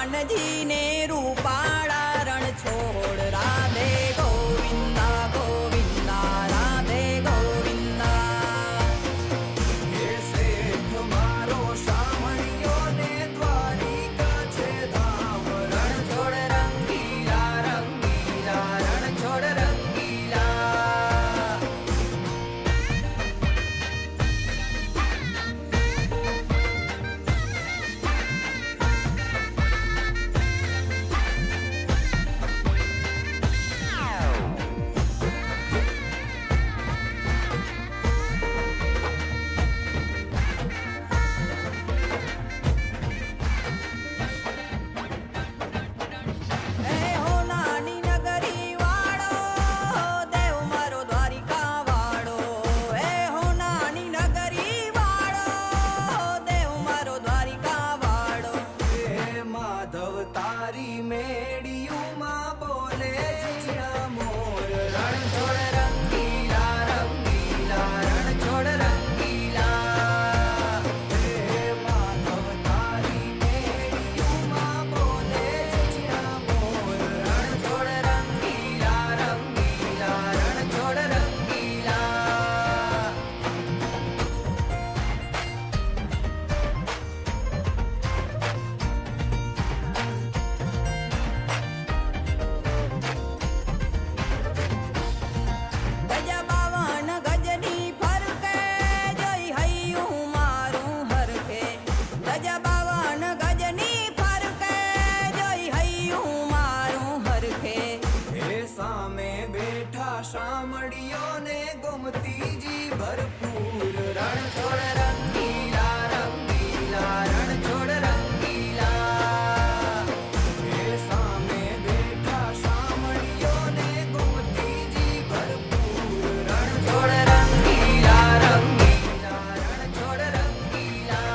કાનજી ને રૂપાળા રણ છોડ રાધે ગોવિંદા ગોવિંદા રાધે ગોવિંદા હે શેઠ મારો શામળિયો ને દ્વારિકા છે ધામ રણ છોડ રંગીલા રંગીલા રણ છોડ રંગીલા એ હો નાની નગરી વાળો દેવ મારો દ્વારિકા વાળો એ હો નાની નગરી વાળો દેવ મારો દ્વારિકા વાળો હે માધવ તારી મેડિયુંમાં બોલે જીયા મોર રણ છોડ રંગીલા રંગીલા રણ છોડ રંગીલા હે માધવ તારી મેડિયુંમાં બોલે જીયા મોર રણ છોડ રંગીલા રંગીલા રણ છોડ રંગીલા ગજા બાવન ગજની ફરકે જોઈ હૈયું મારું હરખે ગજા બાવન ગજની ફરકે જોઈ હૈયું મારું હરખે હે સામે બેઠા શામળિયો ને ગોમતીજી ભરપૂર રણ છોડ રંગીલા રંગીલા રણ છોડ રંગીલા હે સામે બેઠા શામળિયો ને ગોમતીજી ભરપૂર રણ છોડ રંગીલા રંગીલા રણ છોડ રંગીલા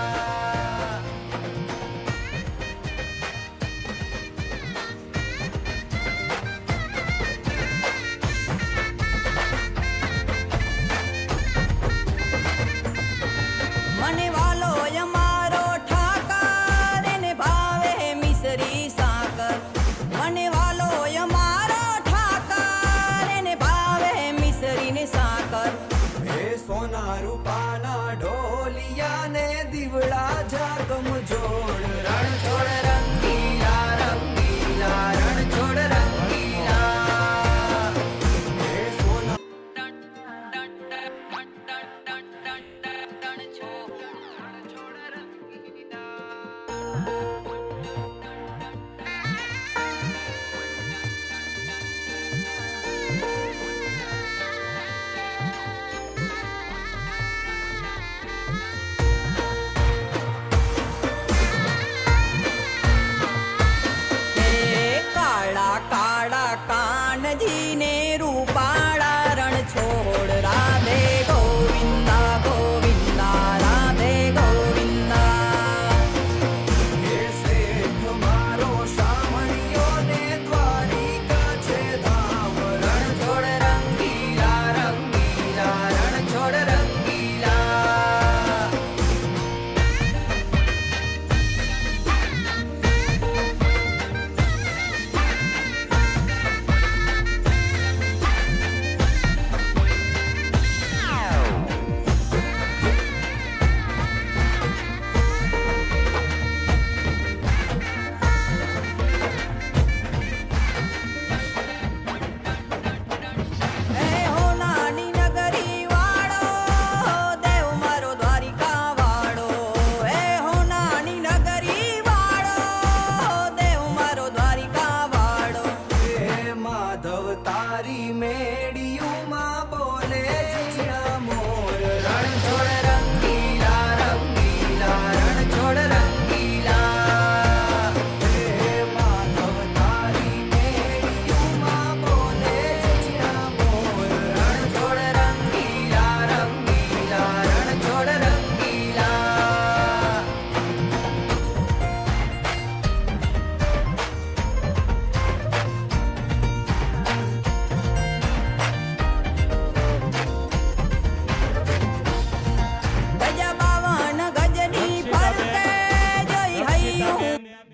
મને વાલો અમારો ઠાકર એને ભાવે મિસરી સાકર મને વાલો અમારો ઠાકર એને ભાવે મિસરી ને સાકર હે સોના રૂપાના ઢોલિયા ને દીવડા જાગમ જોડ રણ છોડ રંગીલા રંગીલા રણ છોડ રંગીલા હે સોના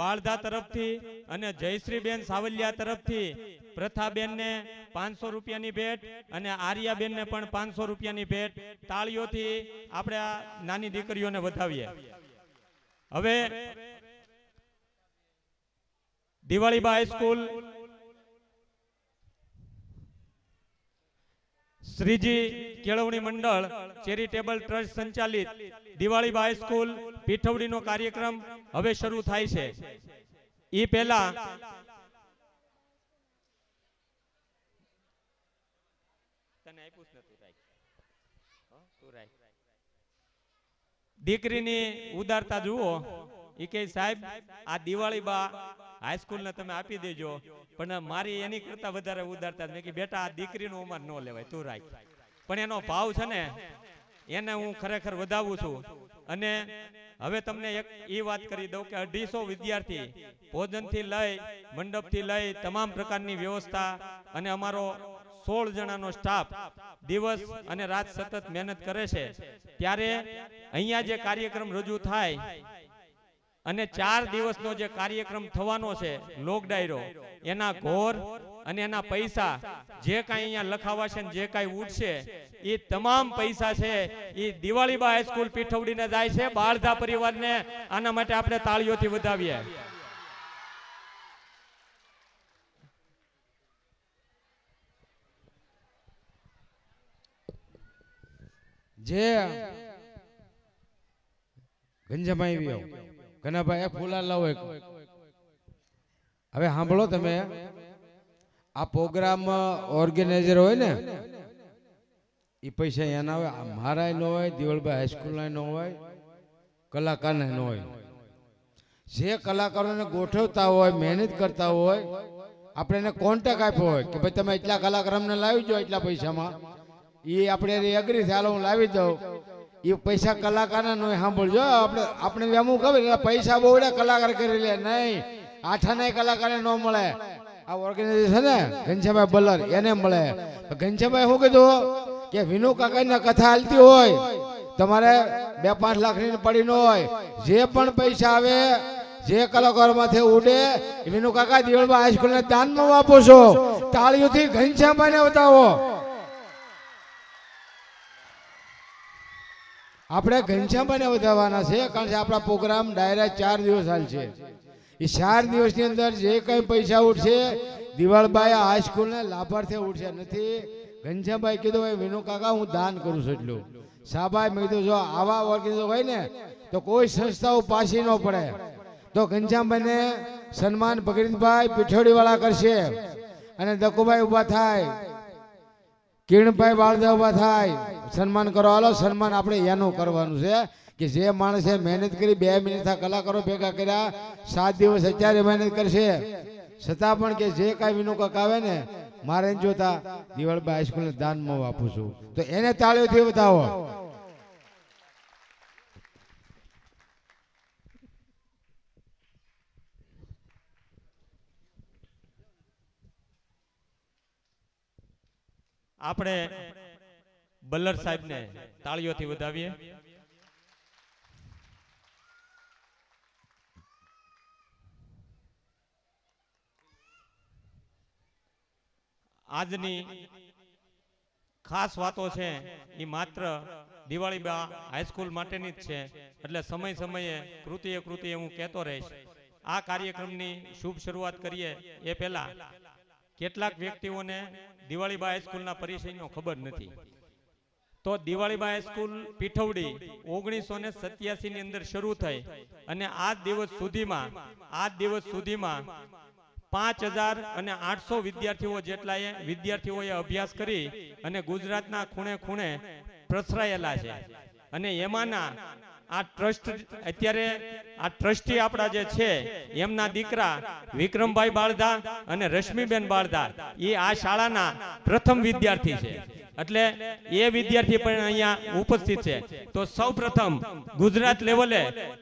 બાળધા તરફથી અને જયશ્રીબેન સાવલિયા તરફથી પ્રથાબેનને 500 રૂપિયાની ભેટ અને આર્યાબેનને પણ 500 રૂપિયાની ભેટ. તાળીઓથી આપણે આ નાની દીકરીઓને વધાવીએ. હવે દિવાળીબા હાઈસ્કૂલ શ્રીજી કેળવણી મંડળ ચેરિટેબલ ટ્રસ્ટ સંચાલિત દિવાળીબા હાઈસ્કૂલ પીઠવડીનો કાર્યક્રમ હવે શરૂ થાય છે. એ પહેલા દીકરીની ઉદારતા જુઓ. એ કે સાહેબ આ દિવાળીબા હાઈસ્કૂલ ને તમે આપી દેજો, પણ મારી એની કરતા વધારે ઉદારતા. મેં કે બેટા આ દીકરીનું અમાર ન લેવાય, તું રાખ. પણ એનો ભાવ છે ને એને હું ખરેખર વધાવું છું. અને હવે તમને એક એ વાત કરી દઉં કે 250 વિદ્યાર્થી ભોજનથી લઈ મંડપથી લઈ તમામ પ્રકારની વ્યવસ્થા અને અમારો 16 જણાનો સ્ટાફ દિવસ અને રાત સતત મહેનત કરે છે. ત્યારે અહીંયા જે કાર્યક્રમ રજૂ થાય અને 4 દિવસનો જે કાર્યક્રમ થવાનો છે લોક ડાયરો, એના ઘોર અને એના પૈસા જે કાંઈ અહીંયા લખાવાશે ને જે કાંઈ ઉઠશે એ તમામ પૈસા છે એ દિવાળીબા હાઈસ્કૂલ પીઠવડીને જાય છે. બાળધા પરિવારને આના માટે આપણે તાળીઓથી વધાવીએ. જે ગંજાભાઈ આવ્યો ઘનાભાઈ ફૂલા લાવો. હવે સાંભળો તમે, આ પ્રોગ્રામ ઓર્ગેનાઇઝર હોય ને એ પૈસા એના હોય, મારા ન હોય, દિવાળીબા હાઈસ્કૂલ ન હોય, કલાકારના ન હોય. જે કલાકારોને ગોઠવતા હોય, મહેનત કરતા હોય, આપણે એને કોન્ટેક્ટ આપ્યો હોય કે ભાઈ તમે એટલા કલાકાર અમને લાવી દો એટલા પૈસામાં, એ આપણે એગ્રી થાય હું લાવી દઉં. એ પૈસા કલાકારના નો સાંભળજો. આપણે એમું ખબર પૈસા બહુ કલાકાર કરી લે નહીં, આઠાના કલાકારને ન મળે. આ ઓર્ગેનાઇઝેશન ને ઘનશ્યામભાઈ બલર એને મળે. ઘનશ્યામભાઈ શું કીધું કે વિનુ કાકાની કથા હાલતી હોય તમારે 2-5 લાખની પડી ન હોય, જે પણ પૈસા આવે જે કલાકારોમાંથી ઉડે વિનુ કાકા દિવાળીબા હાઈસ્કૂલને દાનમાં આપો છો. તાળીઓથી ઘનશ્યામભાઈને બતાવો. આપણે ઘનશ્યામભાઈને વધારવાના છે, કારણ કે આપણા પ્રોગ્રામ ડાયરા 4 દિવસ હાલ છે. એ 4 દિવસની અંદર જે કંઈ પૈસા ઉઠશે દિવાળીબા હાઈસ્કૂલને લાભાર્થે ઉઠશે નથી. ઘનશ્યામભાઈ કીધું ભાઈ વિનુ કાકા હું દાન કરું છું એટલું. સાહેબ મેં કીધું જો આવા ઓર્ગેનાઇઝર હોય ને તો કોઈ સંસ્થાઓ પાછી ન પડે. તો ઘનશ્યામભાઈને સન્માન ભગીરથભાઈ પીઠોડીવાળા કરશે અને દકુભાઈ ઊભા થાય, કિરણભાઈ બાળદા ઊભા થાય, સન્માન કરો. હાલો સન્માન આપણે એનું કરવાનું છે કે જે માણસે મહેનત કરી 2 મિનિટના કલાકારો ભેગા કર્યા, 7 દિવસ અત્યારે મહેનત કરશે છતાં પણ કે જે કાંઈ વિનુ કાકા આવે ને મારે જોતા દિવાળીબા હાઈસ્કૂલને દાનમાં આપું છું, તો એને તાળીઓથી બતાવો. આપણે બલ્લર સાહેબને તાળીઓથી વધાવીએ. આજની ખાસ વાતો છે એ માત્ર દિવાળીબા હાઈસ્કૂલ માટેની જ છે, એટલે સમય સમયે કૃતિએ હું કહેતો રહીશ. આ કાર્યક્રમની શુભ શરૂઆત કરીએ એ પહેલા કેટલાક વ્યક્તિઓને દિવાળીબા હાઈસ્કૂલના પરિચયનો ખબર નથી. તો દિવાળીબા હાઈસ્કૂલ પીઠવડી 1987 ની અંદર શરૂ થઈ અને આજ દિવસ સુધીમાં 5800 વિદ્યાર્થીઓએ અભ્યાસ કરી અને ગુજરાતના ખૂણે ખૂણે પ્રસરાયેલા છે. અને એમાંના આ ટ્રસ્ટ અત્યારે આ ટ્રસ્ટી આપણા જે છે એમના દીકરા વિક્રમભાઈ બાળધા અને રશ્મિબેન બાળધા એ આ શાળાના પ્રથમ વિદ્યાર્થી છે. એટલે એ વિદ્યાર્થી પણ અહીંયા ઉપસ્થિત છે. તો સૌપ્રથમ ગુજરાત લેવલે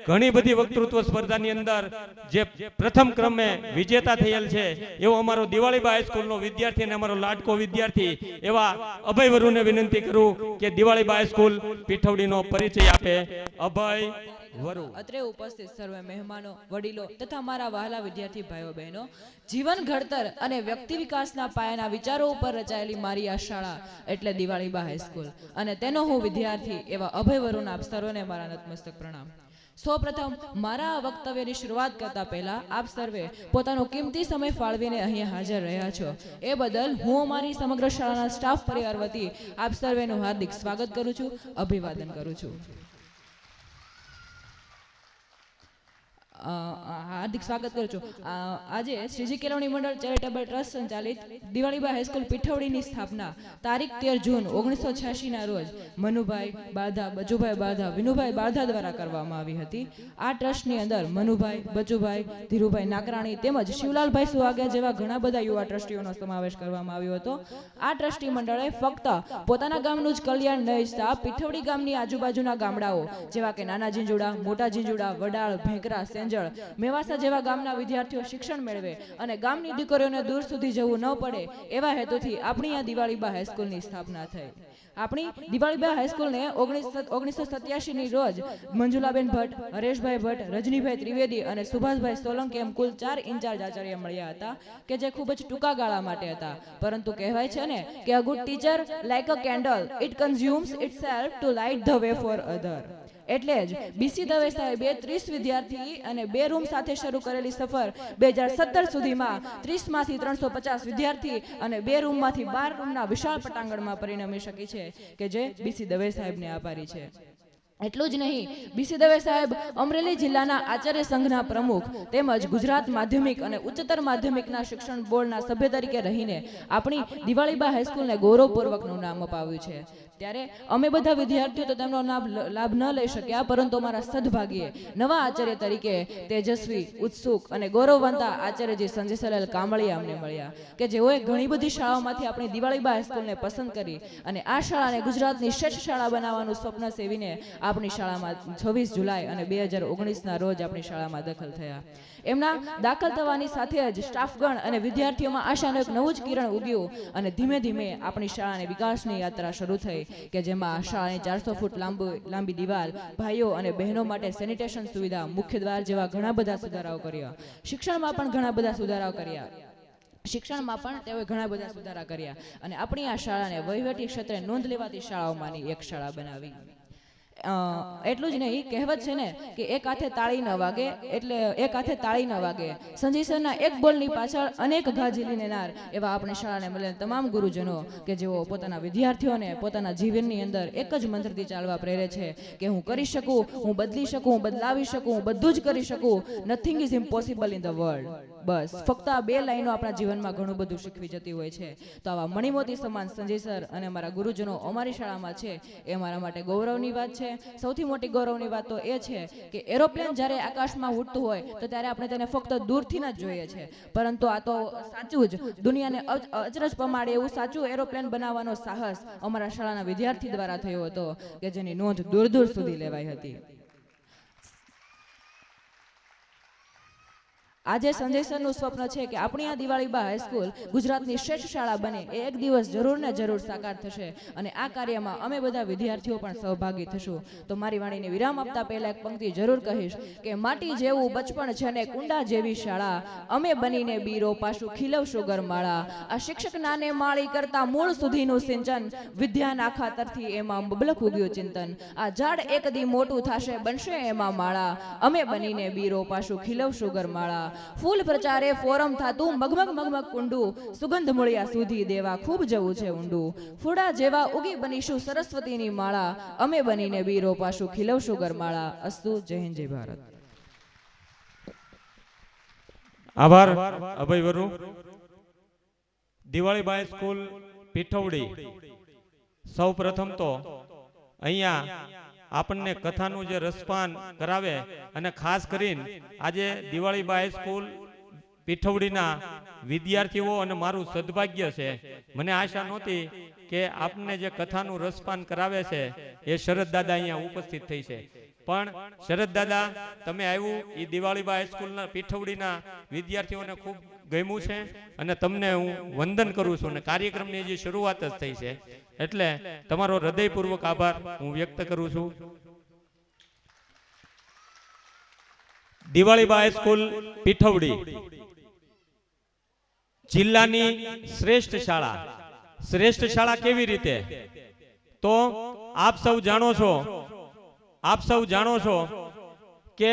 ઘણી બધી વક્તૃત્વ સ્પર્ધાની અંદર જે પ્રથમ ક્રમે વિજેતા થયેલ છે એવો અમારો દિવાળીબા હાઈસ્કૂલનો વિદ્યાર્થી અને અમારો લાડકો વિદ્યાર્થી એવા અભય વરુને વિનંતી કરું કે દિવાળીબા હાઈસ્કૂલ પીઠવડીનો પરિચય આપે. અભય કાર્યક્રમમાં અત્રે ઉપસ્થિત સર્વે મહેમાનો, વડીલો તથા મારા વહાલા વિદ્યાર્થી ભાઈઓ બહેનો, જીવન ઘડતર અને વ્યક્તિ વિકાસના પાયાના વિચારો ઉપર રચાયેલી મારી આ શાળા એટલે દિવાળીબા હાઈસ્કૂલ અને તેનો હું વિદ્યાર્થી એવા અભય વરુણ આપ સર્વને મારા નતમસ્તક પ્રણામ. સૌપ્રથમ મારા આ વક્તવ્યની શરૂઆત કરતા પહેલા આપ સર્વે પોતાનો કિંમતી સમય ફાળવીને અહીંયા હાજર રહ્યા છો એ બદલ હું અમારી સમગ્ર શાળાના સ્ટાફ પરિવાર વતી આપ સર્વેનું હાર્દિક સ્વાગત કરું છું, અભિવાદન કરું છું. હાર્દિક સ્વાગત કરું છું. આજે શ્રીજી કેળવણી મંડળ ચેરિટેબલ ટ્રસ્ટ સંચાલિત દિવાળીબા હાઈસ્કૂલ પીઠવડીની સ્થાપના તારીખ 13 જૂન 1986 ના રોજ મનુભાઈ બારધા, બચુભાઈ બારધા, વિનુભાઈ બારધા દ્વારા કરવામાં આવી હતી. આ ટ્રસ્ટની અંદર મનુભાઈ, બચુભાઈ, ધીરુભાઈ નાકરાણી તેમજ શિવલાલભાઈ સુવાગ્યા જેવા ઘણા બધા યુવા ટ્રસ્ટીઓનો સમાવેશ કરવામાં આવ્યો હતો. આ ટ્રસ્ટી મંડળે ફક્ત પોતાના ગામનું જ કલ્યાણ નહીં ઈચ્છતા પીઠવડી ગામની આજુબાજુના ગામડાઓ જેવા કે નાના ઝીંઝુડા, મોટા ઝીંઝુડા, વડાળ, ભેંકરા, મેવાસા જેવા ગામના વિદ્યાર્થીઓ શિક્ષણ મેળવે અને ગામની દીકરીઓને દૂર સુધી જવું ન પડે એવા હેતુથી આપણી આ દિવાળીબા હાઈસ્કૂલની સ્થાપના થઈ. આપણી દિવાળીબા હાઈસ્કૂલને 1987 ની રોજ મંજુલાબેન ભટ્ટ, હરેશભાઈ ભટ્ટ, રજનીભાઈ ત્રિવેદી અને સુભાષભાઈ સોલંકી એમ કુલ 4 ઇન્ચાર્જ આચાર્ય મળ્યા હતા કે જે ખૂબ જ ટૂંકા ગાળા માટે હતા. પરંતુ કહેવાય છે ને કે a good teacher like a candle, it consumes itself to light the way for other. એટલે જ બીસી દવે સાહેબે 30 વિદ્યાર્થી અને 2 રૂમ સાથે શરૂ કરેલી સફર 2017 સુધીમાં 30 માંથી 350 વિદ્યાર્થી અને 2 રૂમમાંથી 12 રૂમના વિશાળ પટાંગણમાં પરિણમી શકી છે કે જે બીસી દવે સાહેબને આભારી છે. એટલું જ નહીં, બીસી દવે સાહેબ અમરેલી જિલ્લાના આચાર્ય સંઘના પ્રમુખ તેમજ ગુજરાત માધ્યમિક અને ઉચ્ચતર માધ્યમિકના શિક્ષણ બોર્ડના સભ્ય તરીકે રહીને આપણી દિવાળીબા હાઈસ્કૂલને ગૌરવપૂર્વકનું નામ અપાવ્યું છે. ત્યારે અમે બધા વિદ્યાર્થીઓ તો તેમનો લાભ ન લઈ શક્યા, પરંતુ અમારા સદભાગ્યે નવા આચાર્ય તરીકે તેજસ્વી, ઉત્સુક અને ગૌરવવંતા આચાર્યજી સંજય સલાલ કામળિયા અમને મળ્યા કે જેઓએ ઘણી બધી શાળાઓમાંથી આપણી દિવાળીબા હાઈસ્કૂલને પસંદ કરી અને આ શાળાને ગુજરાતની શ્રેષ્ઠ શાળા બનાવવાનું સ્વપ્ન સેવીને આપણી શાળામાં 26 જુલાઈ અને 2019ના રોજ આપણી શાળામાં દાખલ થયા. એમના દાખલ થવાની સાથે જ સ્ટાફગણ અને વિદ્યાર્થીઓમાં આશાનું એક નવું જ કિરણ ઉગ્યું અને ધીમે ધીમે આપણી શાળાની વિકાસની યાત્રા શરૂ થઈ કે જેમાં શાળાની 400 ફૂટ લાંબી દિવાલ, ભાઈઓ અને બહેનો માટે સેનિટેશન સુવિધા, મુખ્ય દ્વાર જેવા ઘણા બધા સુધારાઓ કર્યા. શિક્ષણમાં પણ ઘણા બધા સુધારાઓ કર્યા અને આપણી આ શાળાને વહીવટી ક્ષેત્રે નોંધ લેવાતી શાળાઓમાંની એક શાળા બનાવી. એટલું જ નહીં, કહેવત છે ને કે એક હાથે તાળી ન વાગે સંજય સરના એક બોલની પાછળ અનેક ઘા ઝીલી લેનાર એવા આપણી શાળાને મળેલ તમામ ગુરુજનો કે જેઓ પોતાના વિદ્યાર્થીઓને પોતાના જીવનની અંદર એક જ મંત્રથી ચાલવા પ્રેરે છે કે હું કરી શકું, હું બદલી શકું, હું બદલાવી શકું, હું બધું જ કરી શકું, nothing is impossible in the world. બસ ફક્ત આ 2 લાઈનો આપણા જીવનમાં ઘણું બધું શીખવી જતી હોય છે. તો આવા મણિમોતી સમાન સંજય સર અને અમારા ગુરુજનો અમારી શાળામાં છે એ અમારા માટે ગૌરવની વાત છે. સૌથી મોટી ગૌરવની વાત તો એ છે કે એરોપ્લેન જ્યારે આકાશમાં ઉડતું હોય તો ત્યારે આપણે તેને ફક્ત દૂરથી જ જોઈએ છે, પરંતુ આ તો સાચું જ દુનિયાને અચરજ પમાડે એવું સાચું એરોપ્લેન બનાવવાનો સાહસ અમારા શાળાના વિદ્યાર્થી દ્વારા થયો હતો કે જેની નોંધ દૂર દૂર સુધી લેવાઈ હતી. આજે સંજય સરનું સ્વપ્ન છે કે આપણી આ દિવાળીબા હાઈસ્કૂલ ગુજરાતની શ્રેષ્ઠ શાળા બને એ એક દિવસ જરૂર ને જરૂર સાકાર થશે અને આ કાર્યમાં અમે બધા વિદ્યાર્થીઓ પણ સહભાગી થશું. તો મારી વાણીને વિરામ આપતા પહેલા એક પંક્તિ જરૂર કહીશ કે માટી જેવું બચપણ છે ને કુંડા જેવી શાળા, અમે બનીને બીરો પાછું ખીલવશું ગરમાળા. આ શિક્ષક નાને માળી કરતા મૂળ સુધીનું સિંચન, વિદ્યાના ખાતરથી એમાં બબલક ઉગ્યું ચિંતન. આ ઝાડ એક દી મોટું થશે બનશે એમાં માળા, અમે બનીને બીરો પાછું ખીલવશું ગરમાળા. ફૂલ પ્રચારે ફોરમ થાતું મગમગ કુંડું, સુગંધ મળ્યા સુધી દેવા ખૂબ જવું છે ઊંડું. ફૂડા જેવા ઉગી બનીશું સરસ્વતીની માળા, અમે બનીને બીરો પાછું ખીલવશું ગરમાળા. અસ્તુ. જય હિન્દ, જય ભારત. આભાર અભય વરુ. દિવાળીબા હાઈસ્કૂલ પીઠવડી. સૌ પ્રથમ તો અહીંયા આપણને કથાનું જે રસપાન કરાવે અને ખાસ કરીને આજે દિવાળીબા હાઈસ્કૂલ પીઠવડીના વિદ્યાર્થીઓ અને મારું સદભાગ્ય છે, મને આશા નહોતી કે આપને જે કથાનું રસપાન કરાવે છે એ શરદ દાદા અહીંયા ઉપસ્થિત થઈ છે, પણ શરદ દાદા તમે આવ્યું એ દિવાળીબા હાઈસ્કૂલના પીઠવડીના વિદ્યાર્થીઓને ખૂબ ગમ્યું છે અને તમને હું વંદન કરું છું અને કાર્યક્રમની જે શરૂઆત જ થઈ છે એટલે તમારો હૃદયપૂર્વક આભાર હું વ્યક્ત કરું છું. દિવાળીબા હાઈસ્કૂલ પીઠવડી જિલ્લાની શ્રેષ્ઠ શાળા. શ્રેષ્ઠ શાળા કેવી રીતે? તો આપ સૌ જાણો છો કે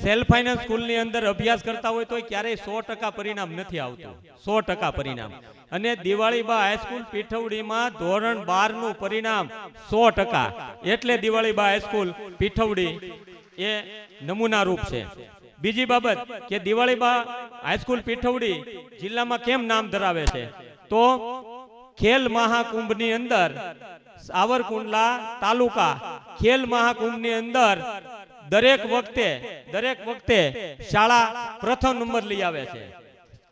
સેલ્ફ ફાઇનાન્સ સ્કૂલની અંદર અભ્યાસ કરતા હોય તો ક્યારેય 100% પરિણામ નથી આવતું. 100% પરિણામ. અને દિવાળીબા હાઈસ્કૂલ પીઠવડીમાં ધોરણ 12 નું પરિણામ 100%. એટલે દિવાળીબા હાઈસ્કૂલ પીઠવડી એ નમૂના રૂપ છે. બીજી બાબત કે દિવાળીબા હાઈસ્કૂલ પીઠવડી જિલ્લામાં કેમ નામ ધરાવે છે? તો ખેલ મહાકુંભની અંદર સાવરકુંડલા તાલુકા ખેલ મહાકુંભની અંદર દરેક વખતે શાળા પ્રથમ નંબર લઈ આવે છે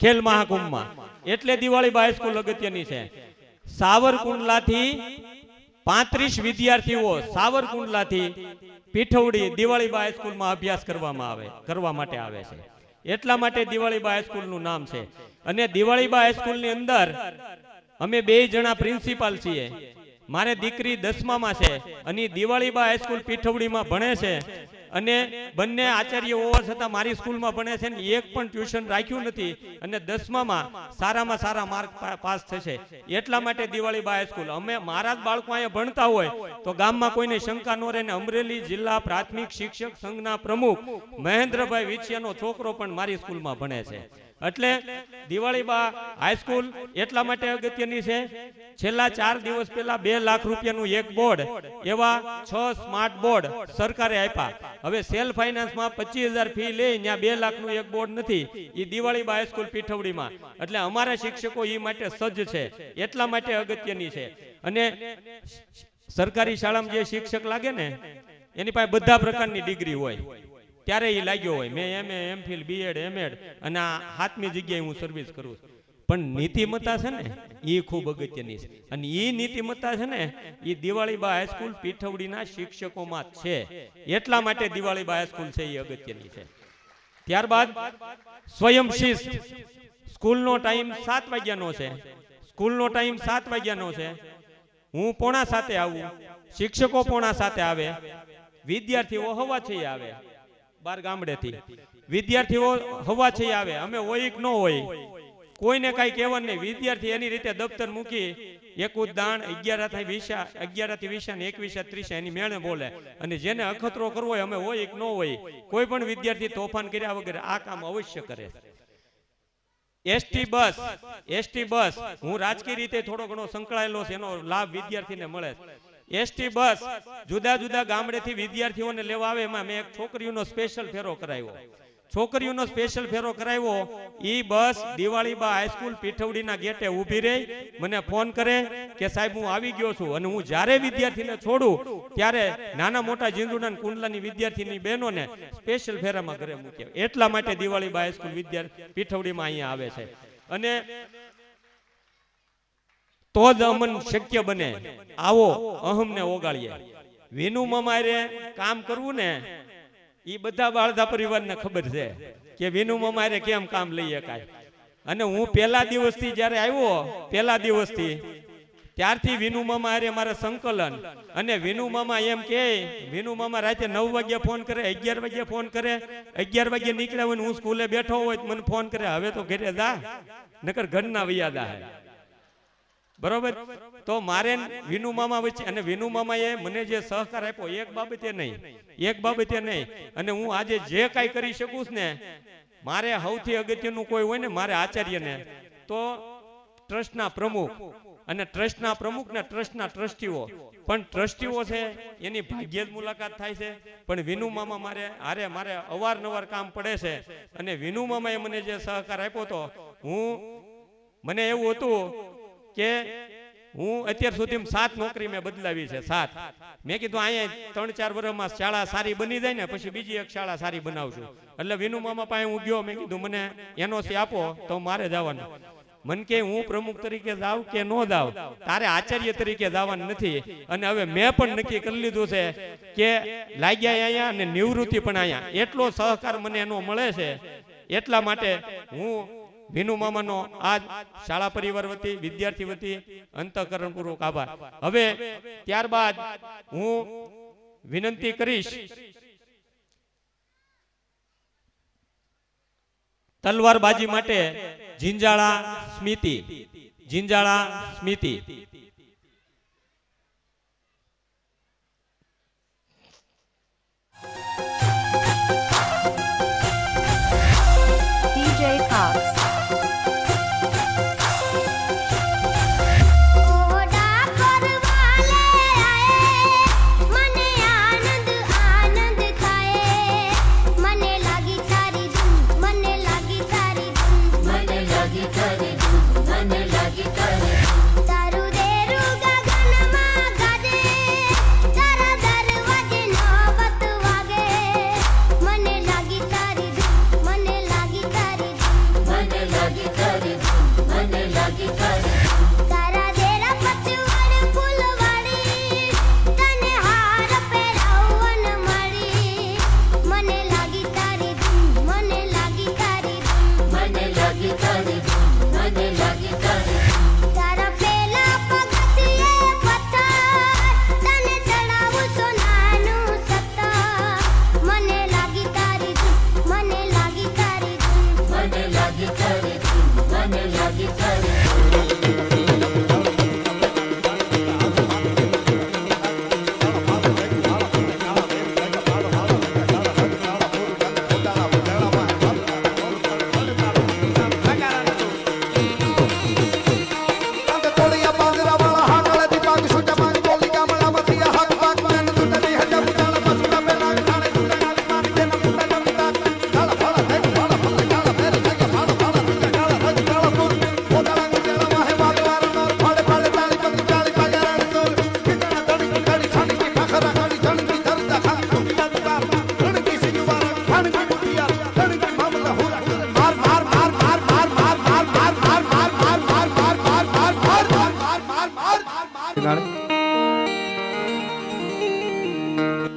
ખેલ મહાકુંભમાં. એટલે દિવાળીબા હાઈસ્કૂલ અગત્યની છે. સાવરકુંડલાથી 35 વિદ્યાર્થીઓ સાવરકુંડલાથી પીઠવડી દિવાળીબા હાઈસ્કૂલમાં અભ્યાસ કરવા માટે આવે છે. એટલા માટે દિવાળીબા હાઈસ્કૂલનું નામ છે. અને દિવાળીબા હાઈસ્કૂલની અંદર અમે 2 જણા પ્રિન્સિપાલ છીએ. મારે દીકરી 10મામાં છે અને દિવાળીબા હાઈસ્કૂલ પીઠવડીમાં ભણે છે. અને બંને આચાર્ય હોવા છતાં મારી સ્કૂલમાં ભણે છે ને એક પણ ટ્યુશન રાખ્યું નથી. અને 10મામાં સારામાં સારા માર્ક પાસ થશે. એટલા માટે દિવાળીબા હાઈસ્કૂલ. અમે મારા જ બાળકો અહીંયા ભણતા હોય તો ગામમાં કોઈને શંકા ન રહે. ને અમરેલી જિલ્લા પ્રાથમિક શિક્ષક સંઘના પ્રમુખ મહેન્દ્રભાઈ વિછિયાનો છોકરો પણ મારી સ્કૂલમાં ભણે છે. એટલે દિવાળીબા હાઈસ્કૂલ એટલા માટે અગત્યની છે. છેલ્લા 4 દિવસ પહેલા 2 લાખ રૂપિયાનું એક બોર્ડ, એવા 6 સ્માર્ટ બોર્ડ સરકારે આપ્યા. હવે સેલ્ફ ફાઇનાન્સમાં 25,000 ફી લે, ત્યાં 2 લાખનું એક બોર્ડ નથી. એ દિવાળીબા હાઈસ્કૂલ પીઠવડીમાં. એટલે અમારા શિક્ષકો એ માટે સજ્જ છે. એટલા માટે અગત્યની છે. અને સરકારી શાળામાં જે શિક્ષક લાગે ને એની પાસે બધા પ્રકારની ડિગ્રી હોય. ત્યારે એ લાગ્યો હોય મેં MA MPhil BEd MEd અને આ 7મી જગ્યાએ હું સર્વિસ કરું. પણ નીતિમત્તા છે ને એ ખૂબ અગત્યની છે. અને એ નીતિમત્તા છે ને એ દિવાળીબા હાઈસ્કૂલ પીઠવડીના શિક્ષકોમાં છે. એટલા માટે દિવાળીબા હાઈસ્કૂલ છે એ અગત્યની છે. ત્યારબાદ સ્વયં શિસ્ત. સ્કૂલનો ટાઈમ 7 વાગ્યાનો છે. હું 6:45 આવું, શિક્ષકો 6:45 આવે, વિદ્યાર્થીઓ 6:15 આવે. 12 ગામડેથી વિદ્યાર્થીઓ 6:15 આવે. અમે હોય કે ન હોય કોઈને કઈ કહેવાનું નહીં. વિદ્યાર્થી એની રીતે દફતર મૂકી એકુદ દાણ 11 થી 20 ને 21 30 એની મેળે બોલે. અને જેને અખતરો કરવો હોય અમે હોય કે ન હોય કોઈ પણ વિદ્યાર્થી તોફાન કર્યા વગર આ કામ અવશ્ય કરે. એસટી બસ હું રાજકીય રીતે થોડો ઘણો સંકળાયેલો છે, એનો લાભ વિદ્યાર્થીને મળે. એસટી બસ જુદા ગામડેથી વિદ્યાર્થીઓને લેવા આવે. એમાં મેં એક છોકરીઓનો સ્પેશિયલ ફેરો કરાવ્યો. ઈ બસ દિવાળીબા હાઈસ્કૂલ પીઠવડીના ગેટે ઊભી રહી, મને ફોન કરે કે સાહેબ હું આવી ગયો છું. અને હું જ્યારે વિદ્યાર્થીને છોડું ત્યારે નાના મોટા જીંદુડા કુંડલાની વિદ્યાર્થીની બહેનોને સ્પેશિયલ ફેરામાં ઘરે મૂક્યા. એટલા માટે દિવાળીબા હાઈસ્કૂલ પીઠવડીમાં અહીંયા આવે છે. અને તો જ અમન શક્ય બને. આવો અહમને ઓગાળીએ. વિનુ મામારે કામ કરવું ને એ બધા બાળધા પરિવારને ખબર છે કે વિનુ મામારે કેમ કામ લઈ શકાય. અને હું પહેલા દિવસથી જ્યારે આવ્યો ત્યારથી વિનુ મામા હારે મારે સંકલન. અને વિનુ મામા એમ કે વિનુ મામા રાતે 9 વાગ્યે ફોન કરે, 11 વાગ્યે ફોન કરે, 11 વાગ્યે નીકળ્યા હોય હું સ્કૂલે બેઠો હોય મને ફોન કરે હવે તો ઘરે જા નકર ઘરના વૈયા હે. બરોબર. તો મારે વિનુ મામા વચ્ચે અને વિનુ મામાએ મને જે સહકાર આપ્યો એક બાબતે નહીં. અને હું આજે જે કાંઈ કરી શકું ને મારે સૌથી અગત્યનું કોઈ હોય ને મારે આચાર્યને તો ટ્રસ્ટના પ્રમુખ અને ટ્રસ્ટના પ્રમુખ ને ટ્રસ્ટના ટ્રસ્ટીઓ. પણ ટ્રસ્ટીઓ છે એની ભાગ્યે જ મુલાકાત થાય છે. પણ વિનુ મામા મારે અવારનવાર કામ પડે છે. અને વિનુ મામાએ મને જે સહકાર આપ્યો તો મને એવું હતું કે હું અત્યાર સુધી 7 નોકરી મેં બદલાવી છે. 7 મેં કીધું અહીંયા 3-4 વર્ષમાં શાળા સારી બની જાય ને પછી બીજી એક શાળા સારી બનાવશું. એટલે વિનુ મામા પાસે હું ગયો, મેં કીધું મને NOC આપો તો મારે જવાનું. મન કે હું પ્રમુખ તરીકે જાવ કે ન જાવ, તારે આચાર્ય તરીકે જવાનું નથી. અને હવે મેં પણ નક્કી કરી લીધું છે કે લાગ્યા અહીંયા અને નિવૃત્તિ પણ અહીંયા. એટલો સહકાર મને એનો મળે છે. એટલા માટે હું વિનુ મામાનો આજ શાળા પરિવાર વતી વિદ્યાર્થી વતી અંતઃકરણપૂર્વક આભાર. હવે ત્યારબાદ હું વિનંતી કરીશ તલવારબાજી માટે જિંજાળા સ્મિતિ, જિંજાળા સ્મિતિ. DJ Cox. ઓડા કરવાલે આયે મને આનંદ આનંદ થાય મને લાગી તારી ધૂન મને લાગી તારી ધૂન મને લાગી તારી ધૂન મને લાગી તારી તારું રેરું ગગનમાં ગાજે તારા દરવાજે નોબત વાગે મને લાગી તારી ધૂન મને લાગી તારી ધૂન મને લાગી તારી ધૂન મને લાગી તારી તારા દેરા પચવડ ફૂલવાડી તને હાર પહેરાવન મળી મને લાગી તારી ધૂન મને લાગી તારી ધૂન મને લાગી તારી ધૂન મને લાગી તારી તારા પેલા પગથિયે પથ્થર તને ચડાવું સોનાનું સત્તર મને લાગી તારી ધૂન મને લાગી તારી ધૂન મને લાગી તારી ધૂન મને લાગી તારી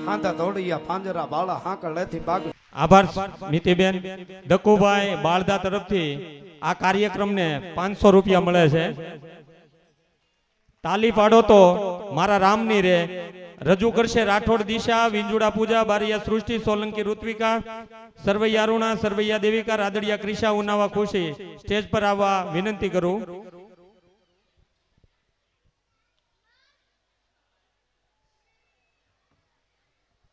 હાંધા ધોળિયા પાંજરા બાળા હાંકળ લેથી બાગ. આભાર મિતિબેન. દકુભાઈ બાળદા તરફથી આ કાર્યક્રમને 500 રૂપિયા મળે છે. તાલી પાડો તો મારા રામની રે. રજૂ કરશે રાઠોડ દિશા, વિંજુડા પૂજા, બારિયા સૃષ્ટિ, સોલંકી ઋત્વિકા, સરવૈયા અરુણા, સરવૈયા દેવિકા, રાદડિયા ક્રિશા, ઉનાવા ખુશી. સ્ટેજ પર આવવા વિનંતી કરું.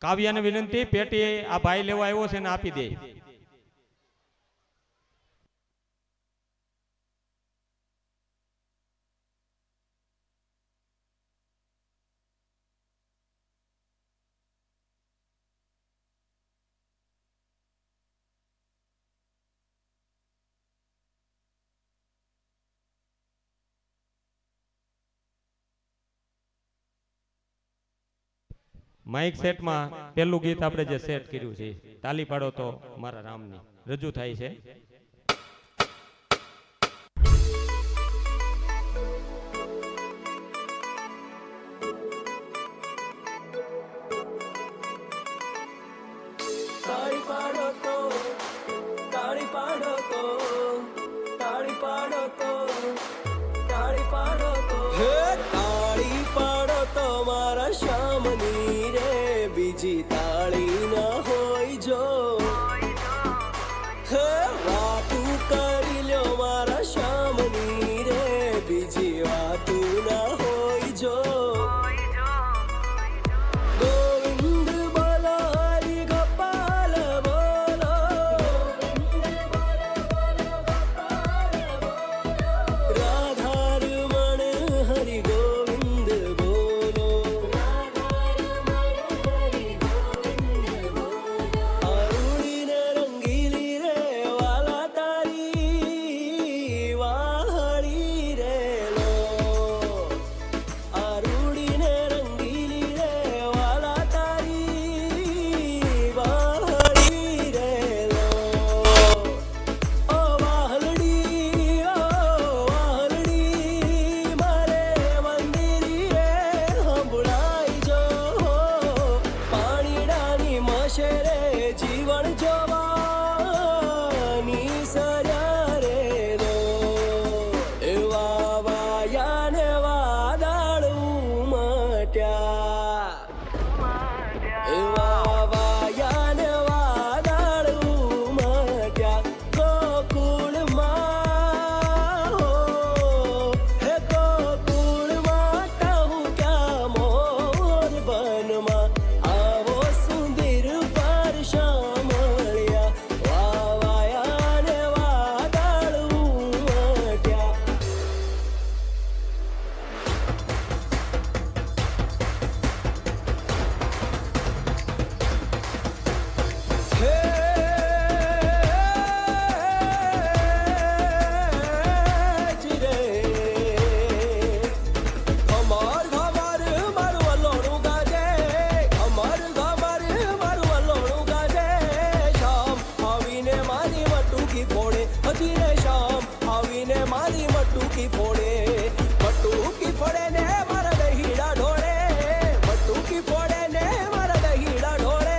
કાવ્યાને વિનંતી, પેટી આ ભાઈ લેવા આવ્યો છે ને આપી દે. માઇક સેટમાં પહેલું ગીત આપણે જે સેટ કર્યું છે, તાલી પાડો તો મારા રામની, રજૂ થાય છે. તાળી પાડો તો તાળી પાડો તો તાળી પાડો તો તાળી પાડો તો હે તાળી પાડો તો મારા શ્યામની રે બીજી તાળી ના હોય જો હે વાતું કરી લ્યો મારા શ્યામની રે બીજી વાતું ના હોય જો ગોવિંદ બોલો હરિ ગોપાલ બોલો રાધા રમણ હરિ ગોવિંદ બોલો રાધા હજી રે શામ આવીને મારી મટુકી ફોડે મટુકી ફોડે ને મારા દહીડા ઢોળે મટુકી ફોડે ને મારા દહીડા ઢોળે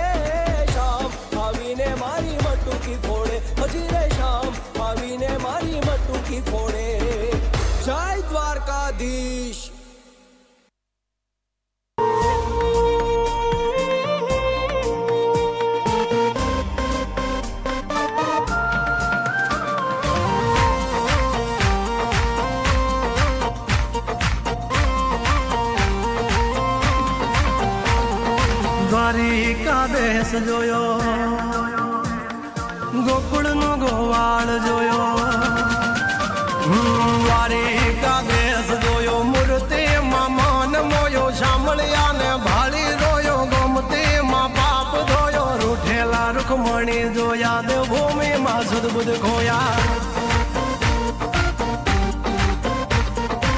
શામ આવીને મારી મટુકી ફોડે હજી રે શામ આવીને મારી મટુકી ફોડે જય દ્વારકાધીશ દ્વારિકા દેશ જોયો ગોકુળનો ગોવાળ જોયો દ્વારિકા દેશ જોયો મૂર્તિમાં મન મોયો સાંભળ્યા ને ભાળી રોયો ગમતીમાં પાપ ધોયો રૂઠેલા રૂખમણી જોયા દેવભૂમિમાં સદબુદ્ધ ખોયા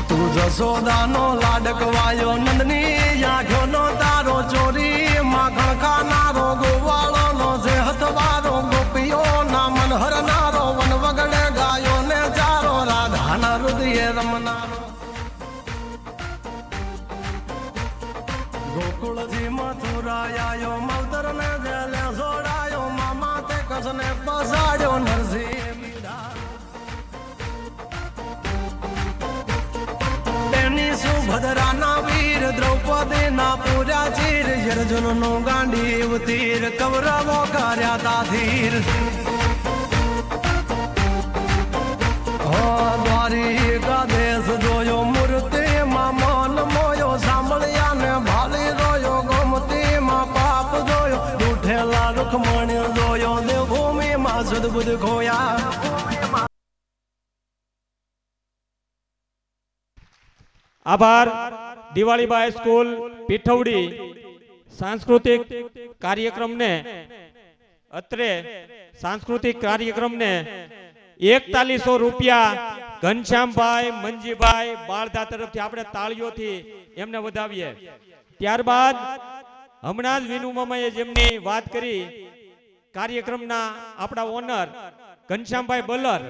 તું જશોદાનો લાડકવાયો નંદની આંખોનો તારો ચોરી માખણ ખાનારો ગોવાળોનો જે હથવારો ગોપીઓના મન હરનારો વન વગડે ગાયો ને ચારો રાધાના હૃદયે રમનારો ગોકુળથી મથુરા આયો માવતર ને જેલે જોડાયો મામા તે કસને પસાડ્યો નરસિંહ સુભદ્રાના વીર દ્રૌપદીના પૂરા ચીર અર્જુનનો ગાંડીવ તીર કૌરવો કર્યા તાધીર દ્વારિકા દેશ જોયો મૂર્તિમાં મન મોયો સાંભળ્યા ને ભાલી રોયો ગોમતીમાં પાપ જોયો ઉઠેલા રૂખમણી જોયો દેવભૂમિમાં સદબુદ્ધ ખોયા આભાર દિવાળીબા હાઈસ્કૂલ પીઠવડી સાંસ્કૃતિક કાર્યક્રમને અત્રે સાંસ્કૃતિક કાર્યક્રમને 4100 રૂપિયા ઘનશ્યામભાઈ મંજીભાઈ બાળધા તરફથી આપણે તાળીઓથી એમને વધાવીએ. ત્યારબાદ હમણાં જ વિનુ મામાએ જેમની વાત કરી કાર્યક્રમના આપણા ઓનર ઘનશ્યામભાઈ બલર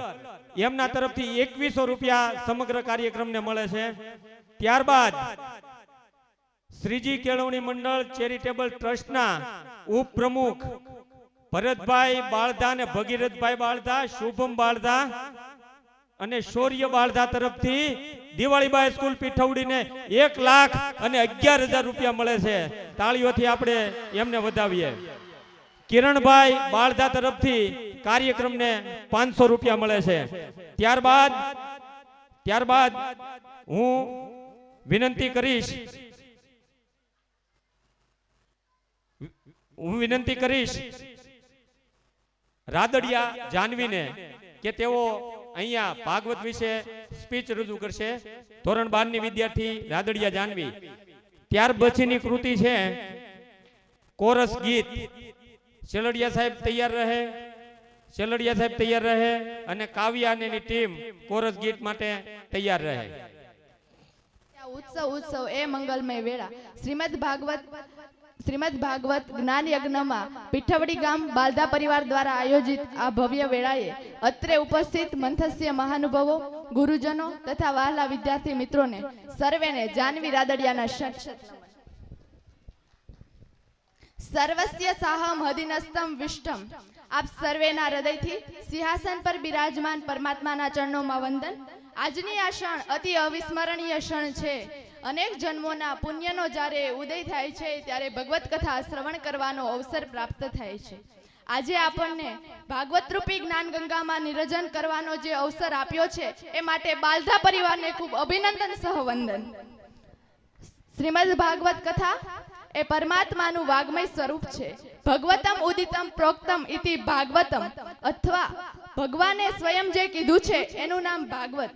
એમના તરફથી 2100 રૂપિયા સમગ્ર કાર્યક્રમને મળે છે. ત્યારબાદ શ્રીજી કેળવણી મંડળ ચેરિટેબલ ટ્રસ્ટના ઉપપ્રમુખ ભરતભાઈ બાળધા અને ભગીરથભાઈ બાળધા, શુભમ બાળધા અને શૌર્ય બાળધા તરફથી દિવાળીબા સ્કૂલ પીઠવડીને 1,11,000 રૂપિયા મળે છે. તાળીઓથી આપણે એમને વધાવીએ. કિરણભાઈ બાળધા તરફથી કાર્યક્રમને 500 રૂપિયા મળે છે. ત્યારબાદ હું વિનંતી કરીશ રાદડિયા જાનવીને કે તેઓ અહીંયા ભાગવત વિશે સ્પીચ રજૂ કરશે. ધોરણ 12 ની વિદ્યાર્થી રાદડિયા જાનવી. ત્યાર પછીની કૃતિ છે કોરસ ગીત. સેલડિયા સાહેબ તૈયાર રહે અને કાવ્યા અને એની ટીમ કોરસ ગીત માટે તૈયાર રહે. ઉત્સવ એ મંગલમય વેળા. શ્રીમદ ભાગવત જ્ઞાન યજ્ઞમાં પીઠવડી ગામ બાલધા પરિવાર દ્વારા આયોજિત આ ભવ્ય વેળાએ અત્રે ઉપસ્થિત મંથસ્ય મહાનુભાવો, ગુરુજનો તથા વહાલા વિદ્યાર્થી મિત્રોને સર્વેને જાનવી રાદડિયાના સર્વસ્ય સાહમ હદિનસ્તમ વિષ્ટમ. આપ સર્વેના હૃદયથી સિંહાસન પર બિરાજમાન પરમાત્માના ચરણોમાં વંદન. આજની આ ક્ષણ અતિ અવિસ્મરણીય ક્ષણ છે. અનેક જન્મોના પુણ્યનો જ્યારે ઉદય થાય છે ત્યારે ભગવત કથા શ્રવણ કરવાનો અવસર પ્રાપ્ત થાય છે. આજે આપણને ભાગવત રૂપી જ્ઞાન ગંગામાં નિરજન કરવાનો જે અવસર આપ્યો છે એ માટે બાલધા પરિવારને ખૂબ અભિનંદન સહવંદન. શ્રીમદ ભાગવત કથા એ પરમાત્માનું વાગ્મય સ્વરૂપ છે. ભગવતમ ઉદિતમ પ્રોક્તમ ઇતિ ભાગવતમ, અથવા ભગવાને સ્વયં જે કીધું છે એનું નામ ભાગવત.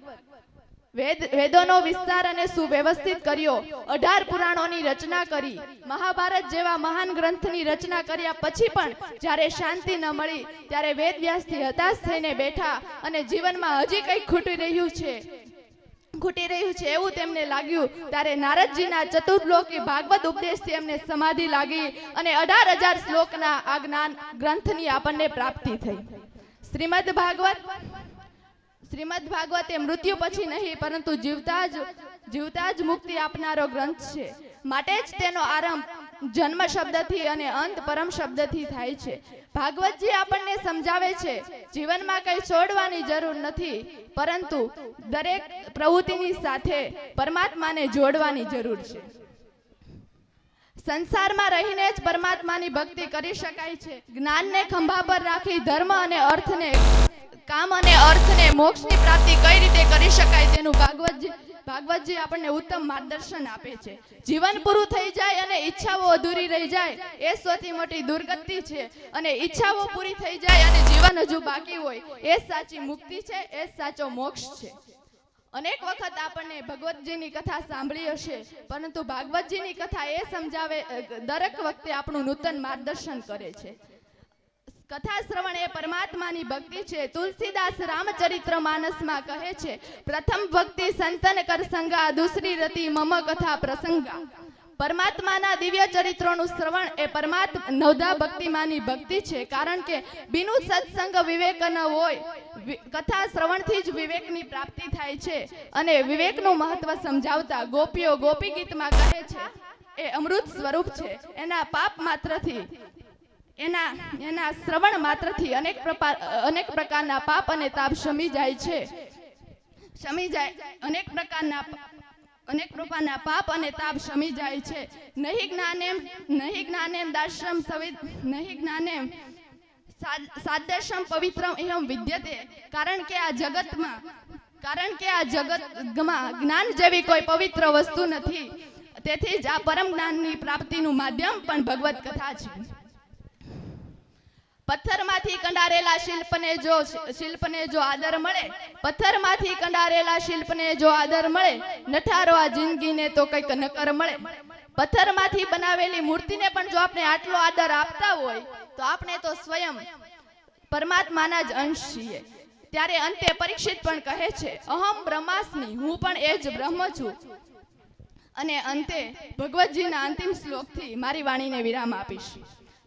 વેદોનો વિસ્તાર અને સુવ્યવસ્થિત કર્યો. 18 પુરાણોની રચના કરી. મહાભારત જેવા મહાન ગ્રંથની રચના કર્યા પછી પણ જ્યારે શાંતિ ન મળી ત્યારે વેદ વ્યાસથી હતાશ થઈને બેઠા અને જીવનમાં હજી કંઈક ખૂટી રહ્યું છે એવું તેમને લાગ્યું. ત્યારે નારદજીના ચતુર્લોકી ભાગવત ઉપદેશથી એમને સમાધિ લાગી અને 18,000 શ્લોકના આ જ્ઞાન ગ્રંથની આપણને પ્રાપ્તિ થઈ. શ્રીમદ ભાગવત શ્રીમદ ભાગવત એ મૃત્યુ પછી નહીં પરંતુ જીવતા જ મુક્તિ આપનારો ગ્રંથ છે. માટે જ તેનો આરંભ જન્મ શબ્દથી અને અંત પરમ શબ્દથી થાય છે. ભાગવતજી આપણને સમજાવે છે જીવનમાં કંઈ છોડવાની જરૂર નથી, પરંતુ દરેક પ્રવૃત્તિની સાથે પરમાત્માને જોડવાની જરૂર છે. સંસારમાં રહીને જ પરમાત્માની ભક્તિ કરી શકાય છે. જ્ઞાનને ખંભા પર રાખી ધર્મ અને કામ અને અર્થને મોક્ષની પ્રાપ્તિ કઈ રીતે કરી શકાય તેનું ભાગવતજી આપણને ઉત્તમ માર્ગદર્શન આપે છે. જીવન પૂરું થઈ જાય અને ઈચ્છાઓ અધૂરી રહી જાય એ સૌથી મોટી દુર્ગતિ છે, અને ઈચ્છાઓ પૂરી થઈ જાય અને જીવન હજુ બાકી હોય એ સાચી મુક્તિ છે, એ સાચો મોક્ષ છે. અનેક વખત આપણને ભગવતજીની કથા સાંભળી હશે, પરંતુ ભાગવતજીની કથા એ સમજાવે દરેક વખતે આપણું નૂતન માર્ગદર્શન કરે છે. કથા શ્રવણ એ પરમાત્માની ભક્તિ છે. તુલસીદાસ રામચરિત્ર માનસમાં કહે છે, પ્રથમ ભક્તિ સંતન કર સંગા, દૂસરી રતિ મમ કથા પ્રસંગા. પરમાત્માના દિવ્ય ચરિત્રોનું શ્રવણ એ નવધા ભક્તિમાંની ભક્તિ છે. કારણ કે બિનુ સત્સંગ વિવેક ન હોય. કથા શ્રવણથી જ વિવેકની પ્રાપ્તિ થાય છે, અને વિવેકનું મહત્વ સમજાવતા ગોપીઓ ગોપી ગીતમાં કહે છે એ અમૃત સ્વરૂપ છે. એના પાપ માત્રથી એના શ્રવણ માત્રથી અનેક પ્રકારના પાપ અને તાપ શમી જાય છે. અનેક પ્રકારના પાપ અને તાપ શમી જાય છે. નહીં જ્ઞાનેમ દાશ્રમ સવિત નહીં જ્ઞાનેમ સાદ્રશમ પવિત્રમ એહમ વિદ્યતે. કારણ કે આ જગતમાં જ્ઞાન જેવી કોઈ પવિત્ર વસ્તુ નથી. તેથી જ આ પરમ જ્ઞાનની પ્રાપ્તિનું માધ્યમ પણ ભગવત કથા છે. પથ્થરમાંથી કંડારેલા શિલ્પને જો આદર મળે, પથ્થરમાંથી કંડારેલા શિલ્પને જો આદર મળે, નઠારો આ જિંદગીને તો કંઈક નકર મળે. પથ્થરમાંથી બનાવેલી મૂર્તિને પણ જો આપણે આટલો આદર આપતા હોય તો આપણે તો સ્વયં પરમાત્માના જ અંશ છીએ. ત્યારે અંતે પરીક્ષિત પણ કહે છે, અહમ બ્રહ્માસ્મિ, હું પણ એ જ બ્રહ્મ છું. અને અંતે ભગવતજીના અંતિમ શ્લોકથી મારી વાણીને વિરામ આપીશ.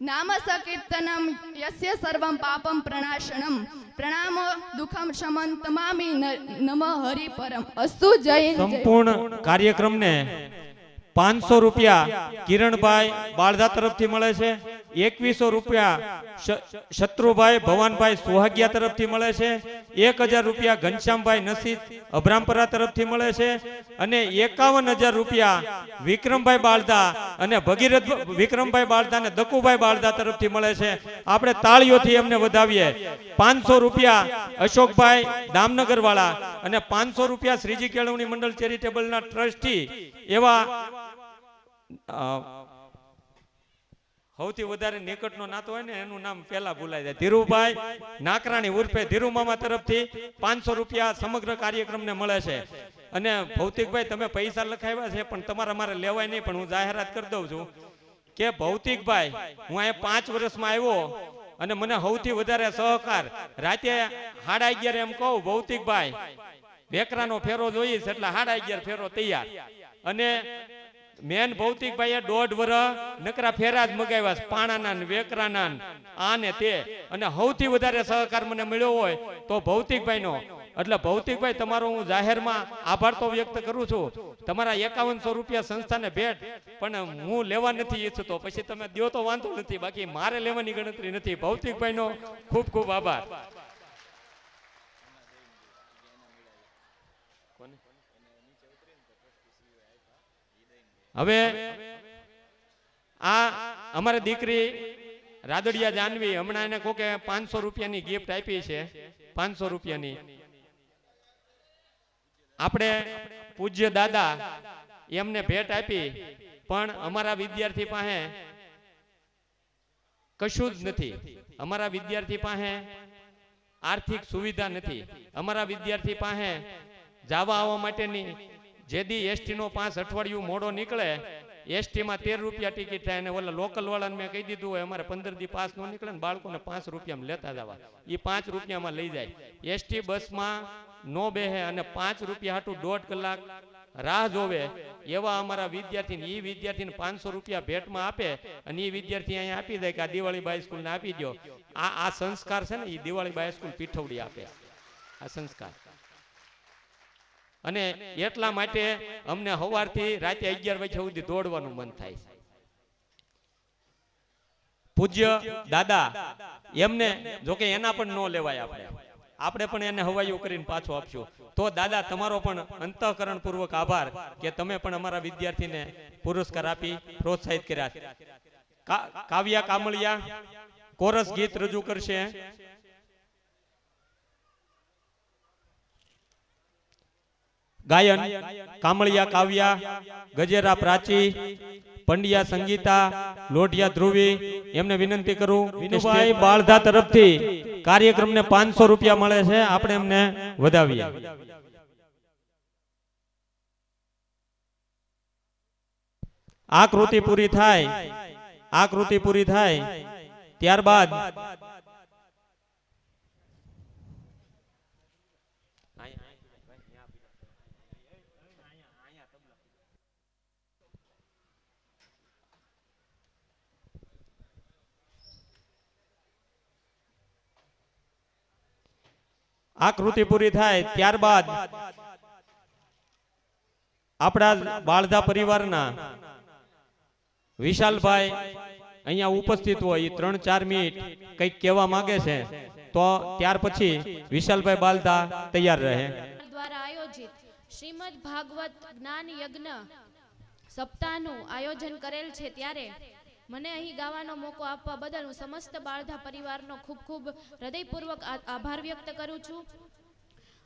નામ સંકીર્તનમ યસ્ય સર્વમ પાપમ પ્રણાશનમ, પ્રણામો દુઃખમ શમન તમામી નમ હરિ પરમ. અસ્તુ જય હિન્દ. સંપૂર્ણ કાર્યક્રમને 500 રૂપિયા કિરણભાઈ બાળધા તરફથી મળે છે. 2100 રૂપિયા શત્રુભાઈ ભવાનભાઈ સુહાગિયા તરફથી મળે છે. 1000 રૂપિયા ઘનશ્યામભાઈ નસીદ અભરામપરા તરફથી મળે છે. અને 51000 રૂપિયા વિક્રમભાઈ બાળધા અને ભગીરથ વિક્રમભાઈ બાળધા અને દકુભાઈ બાળધા તરફથી મળે છે. આપણે તાળીઓથી એમને વધાવીએ. 500 રૂપિયા અશોકભાઈ દામનગર વાળા અને 500 રૂપિયા શ્રીજી કેળવણી મંડળ ચેરિટેબલના ટ્રસ્ટી એવા સૌથી વધારે નિકટનો નાતો હોય ને એનું નામ પેલા ભૂલાઈ જાય. ધીરુભાઈ નાકરાણી ઉર્ફે ધીરુ મામા તરફથી 500 રૂપિયા સમગ્ર કાર્યક્રમને મળે છે. અને ભૌતિકભાઈ તમે પૈસા લખાવ્યા છે પણ તમારા મારે લેવાય નહીં, પણ હું જાહેરાત કરી દઉં છું કે ભૌતિકભાઈ હું અહીંયા 5 વર્ષમાં આવ્યો અને મને સૌથી વધારે સહકાર રાતે 11:30 એમ કહું, ભૌતિકભાઈ વેકરાનો ફેરો જોઈશ એટલે 11:30 ફેરો તૈયાર. અને મેન ભૌતિકભાઈએ 1.5 વર્ષ નકરા ફેરા જ મગાવ્યા, પાણાના વેકરાના આ ને તે. અને સૌથી વધારે સહકાર મને મળ્યો હોય તો ભૌતિકભાઈનો. એટલે ભૌતિકભાઈ તમારો હું જાહેરમાં આભાર તો વ્યક્ત કરું છું. તમારા 5100 રૂપિયા સંસ્થાને ભેટ, પણ હું લેવા નથી ઈચ્છતો. પછી તમે દો તો વાંધો નથી, બાકી મારે લેવાની ગણતરી નથી. ભૌતિકભાઈનો ખૂબ ખૂબ આભાર. હવે આ અમારી દીકરી રાદડિયા જાનવી હમણાં એને કોકે 500 રૂપિયાની ગિફ્ટ આપી છે. 500 રૂપિયાની આપણે પૂજ્ય દાદા એમને ભેટ આપી, પણ અમારા વિદ્યાર્થી પાસે કશું જ નથી. અમારા વિદ્યાર્થી પાસે આર્થિક સુવિધા નથી. અમારા વિદ્યાર્થી પાસે જવા આવવા માટેની જેદી એસટી નો 5 અઠવાડિયું મોડો નીકળે, એસટી માં 13 રૂપિયા ટિકિટ થાય. અને ઓલા લોકલ વાળાને મેં કહી દીધું હોય અમારે 15 દી પાસ નો નીકળે ને બાળકોને 5 રૂપિયામાં લેતા જવા, એ 5 રૂપિયામાં લઈ જાય. એસટી બસમાં નો બેહે અને 5 રૂપિયા હાટું 1.5 કલાક રાહ જોવે એવા અમારા વિદ્યાર્થીને, એ વિદ્યાર્થીને 500 રૂપિયા ભેટમાં આપે અને એ વિદ્યાર્થી અહીંયા આપી દે કે આ દિવાળી બાઈ સ્કૂલને આપી દો. આ સંસ્કાર છે ને એ દિવાળી બાઈ સ્કૂલ પીઠવડી આપે. આ સંસ્કાર. અને એટલા માટે અમને સવારથી રાતે 11 વાગ્યા સુધી દોડવાનું મન થાય છે. પૂજ્ય દાદા એમને જોકે એના પણ ન લેવાય, આપણે પણ એને હવાયું કરીને પાછો આપશું. તો દાદા તમારો પણ અંતઃકરણ પૂર્વક આભાર કે તમે પણ અમારા વિદ્યાર્થીને પુરસ્કાર આપી પ્રોત્સાહિત કર્યા. કાવ્યા કામળિયા કોરસ ગીત રજૂ કરશે. ગાયન કામળિયા કાવ્યા, ગજેરા પ્રાચી, પંડ્યા સંગીતા, લોઢિયા ધ્રુવી. એમને વિનંતી કરું વિનુભાઈ બાળધા તરફથી કાર્યક્રમને 500 રૂપિયા મળે છે, આપણે એમને વધાવીએ. આ કૃતિ પૂરી થાય ત્યારબાદ આપણા બાળધા પરિવારના વિશાલભાઈ અહીંયા ઉપસ્થિત હોય, 3-4 મિનિટ કંઈક કહેવા માંગે છે, તો ત્યાર પછી વિશાલભાઈ બાલધા તૈયાર રહે. દ્વારા આયોજિત શ્રીમદ ભાગવત જ્ઞાન યજ્ઞ સપ્તાહનું આયોજન કરેલ છે, ત્યારે મને અહીં ગાવાનો મોકો આપવા બદલ હું સમસ્ત બાળધા પરિવારનો ખૂબ ખૂબ હૃદયપૂર્વક આભાર વ્યક્ત કરું છું.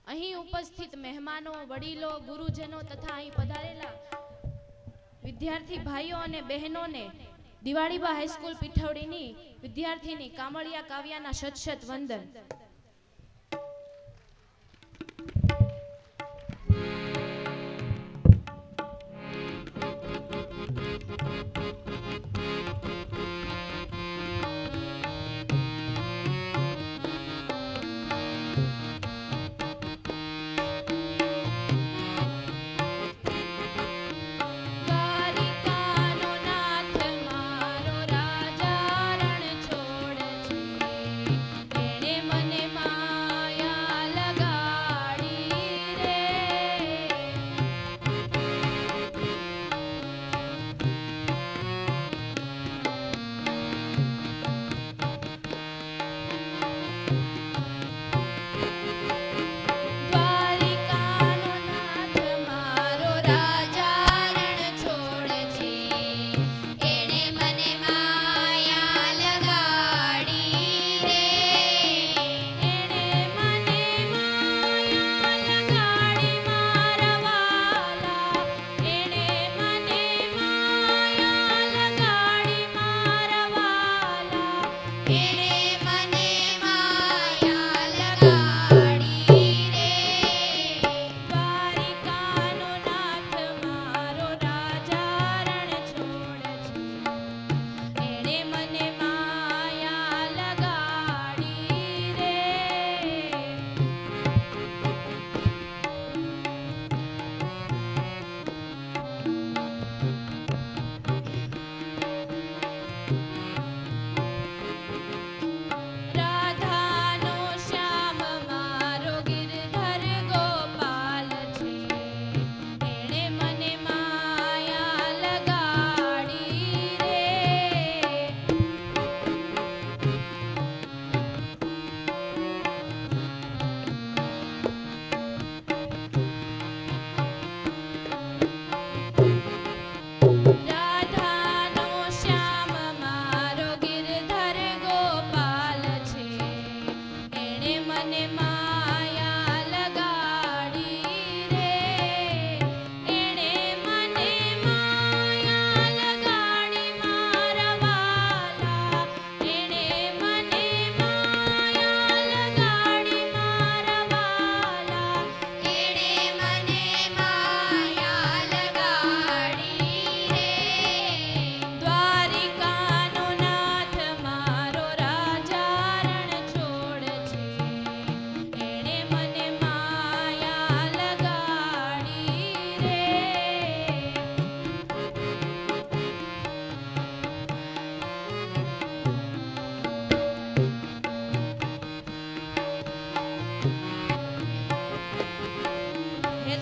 અહીં ઉપસ્થિત મહેમાનો, વડીલો, ગુરુજનો તથા અહીં પધારેલા વિદ્યાર્થી ભાઈઓ અને બહેનોને દિવાળીબા હાઈસ્કૂલ પીઠવડીની વિદ્યાર્થીની કામળિયા કાવ્યાના શત વંદન. મને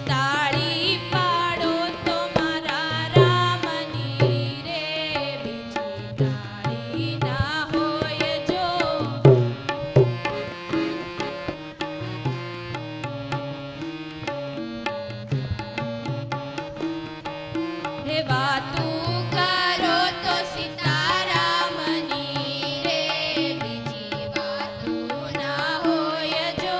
તાળી પાડો તો મારા રામની રે બીજી તાળી ના હોય જો હે વાતું કરો તો સીતારામની રે બીજી વાતું ના હોય જો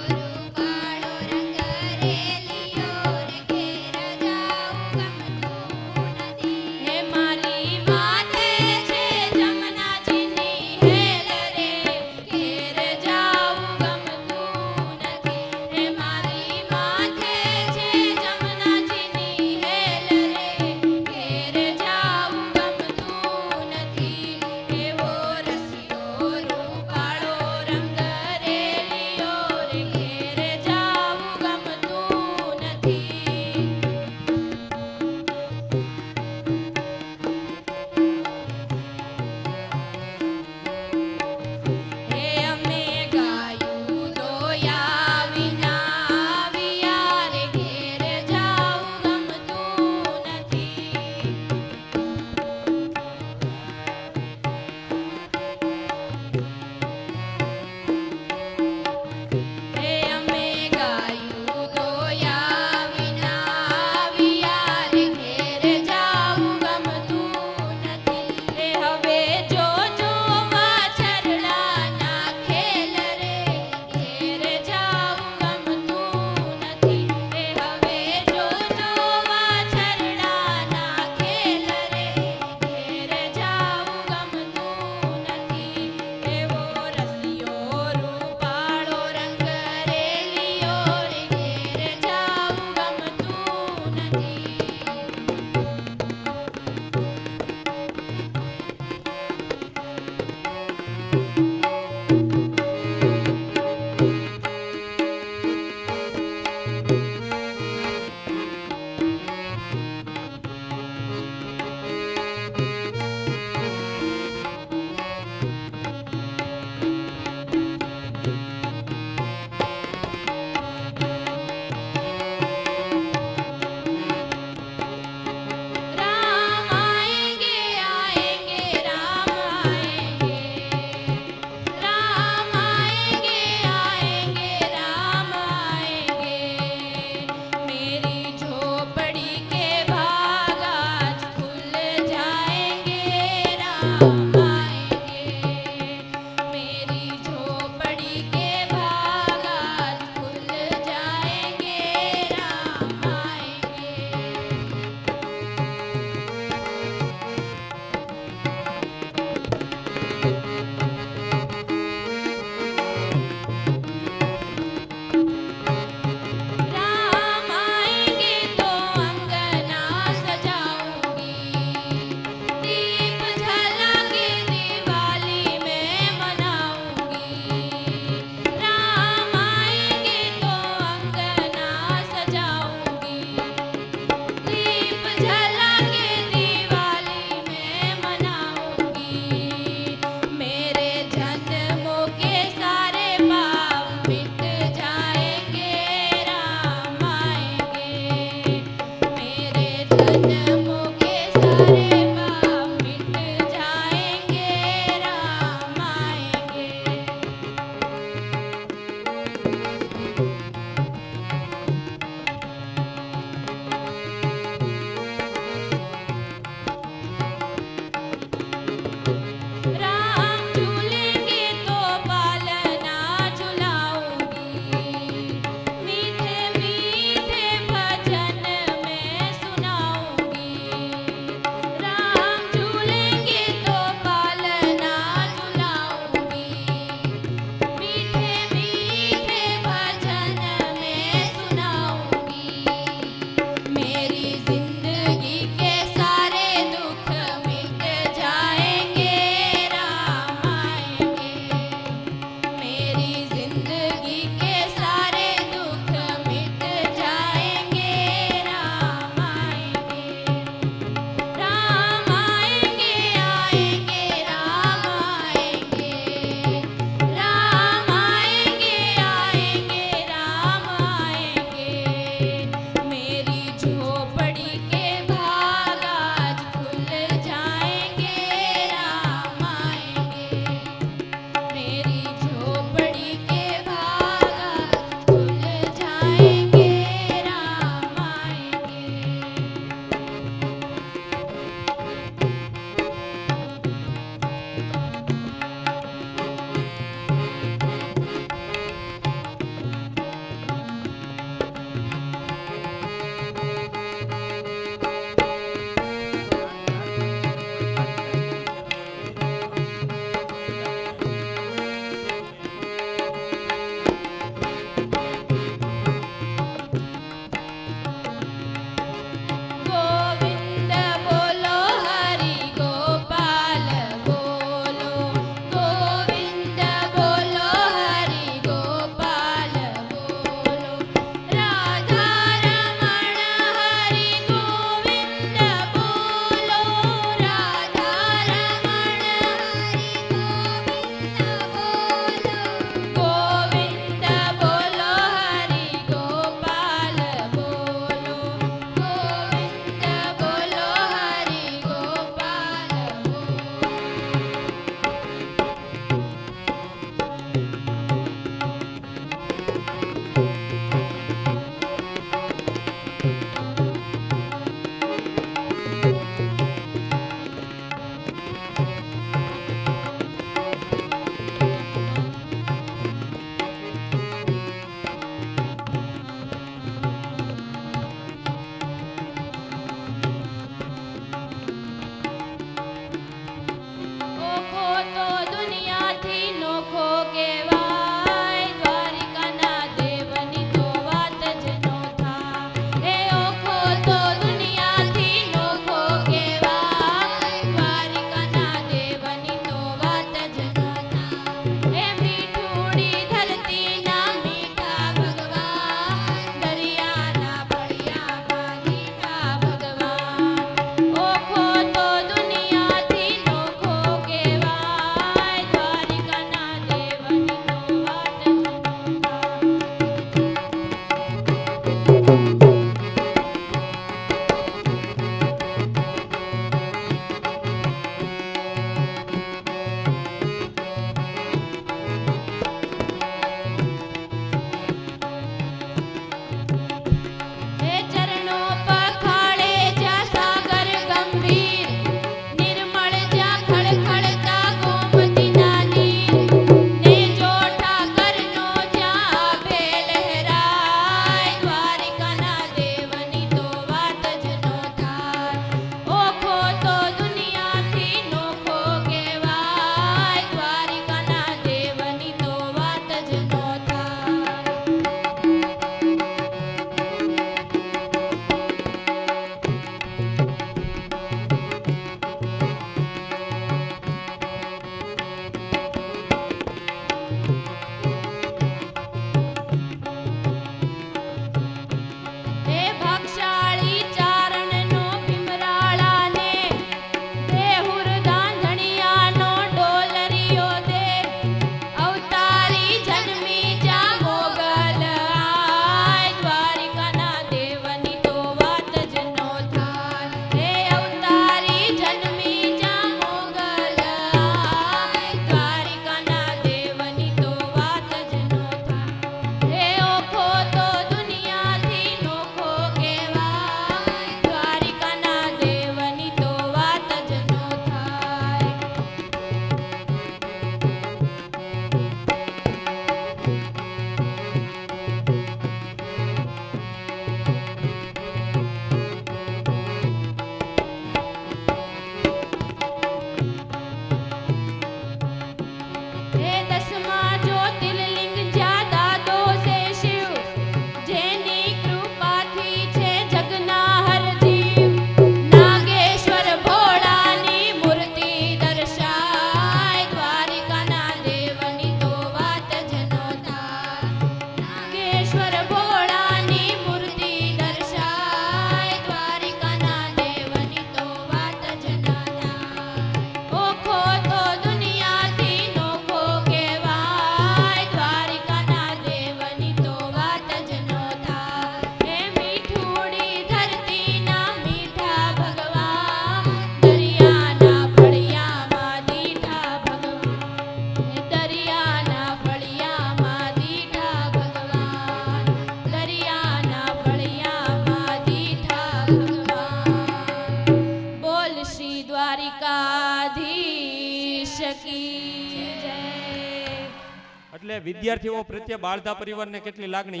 એટલે વિદ્યાર્થીઓ પ્રત્યે બાળધા પરિવારને કેટલી લાગણી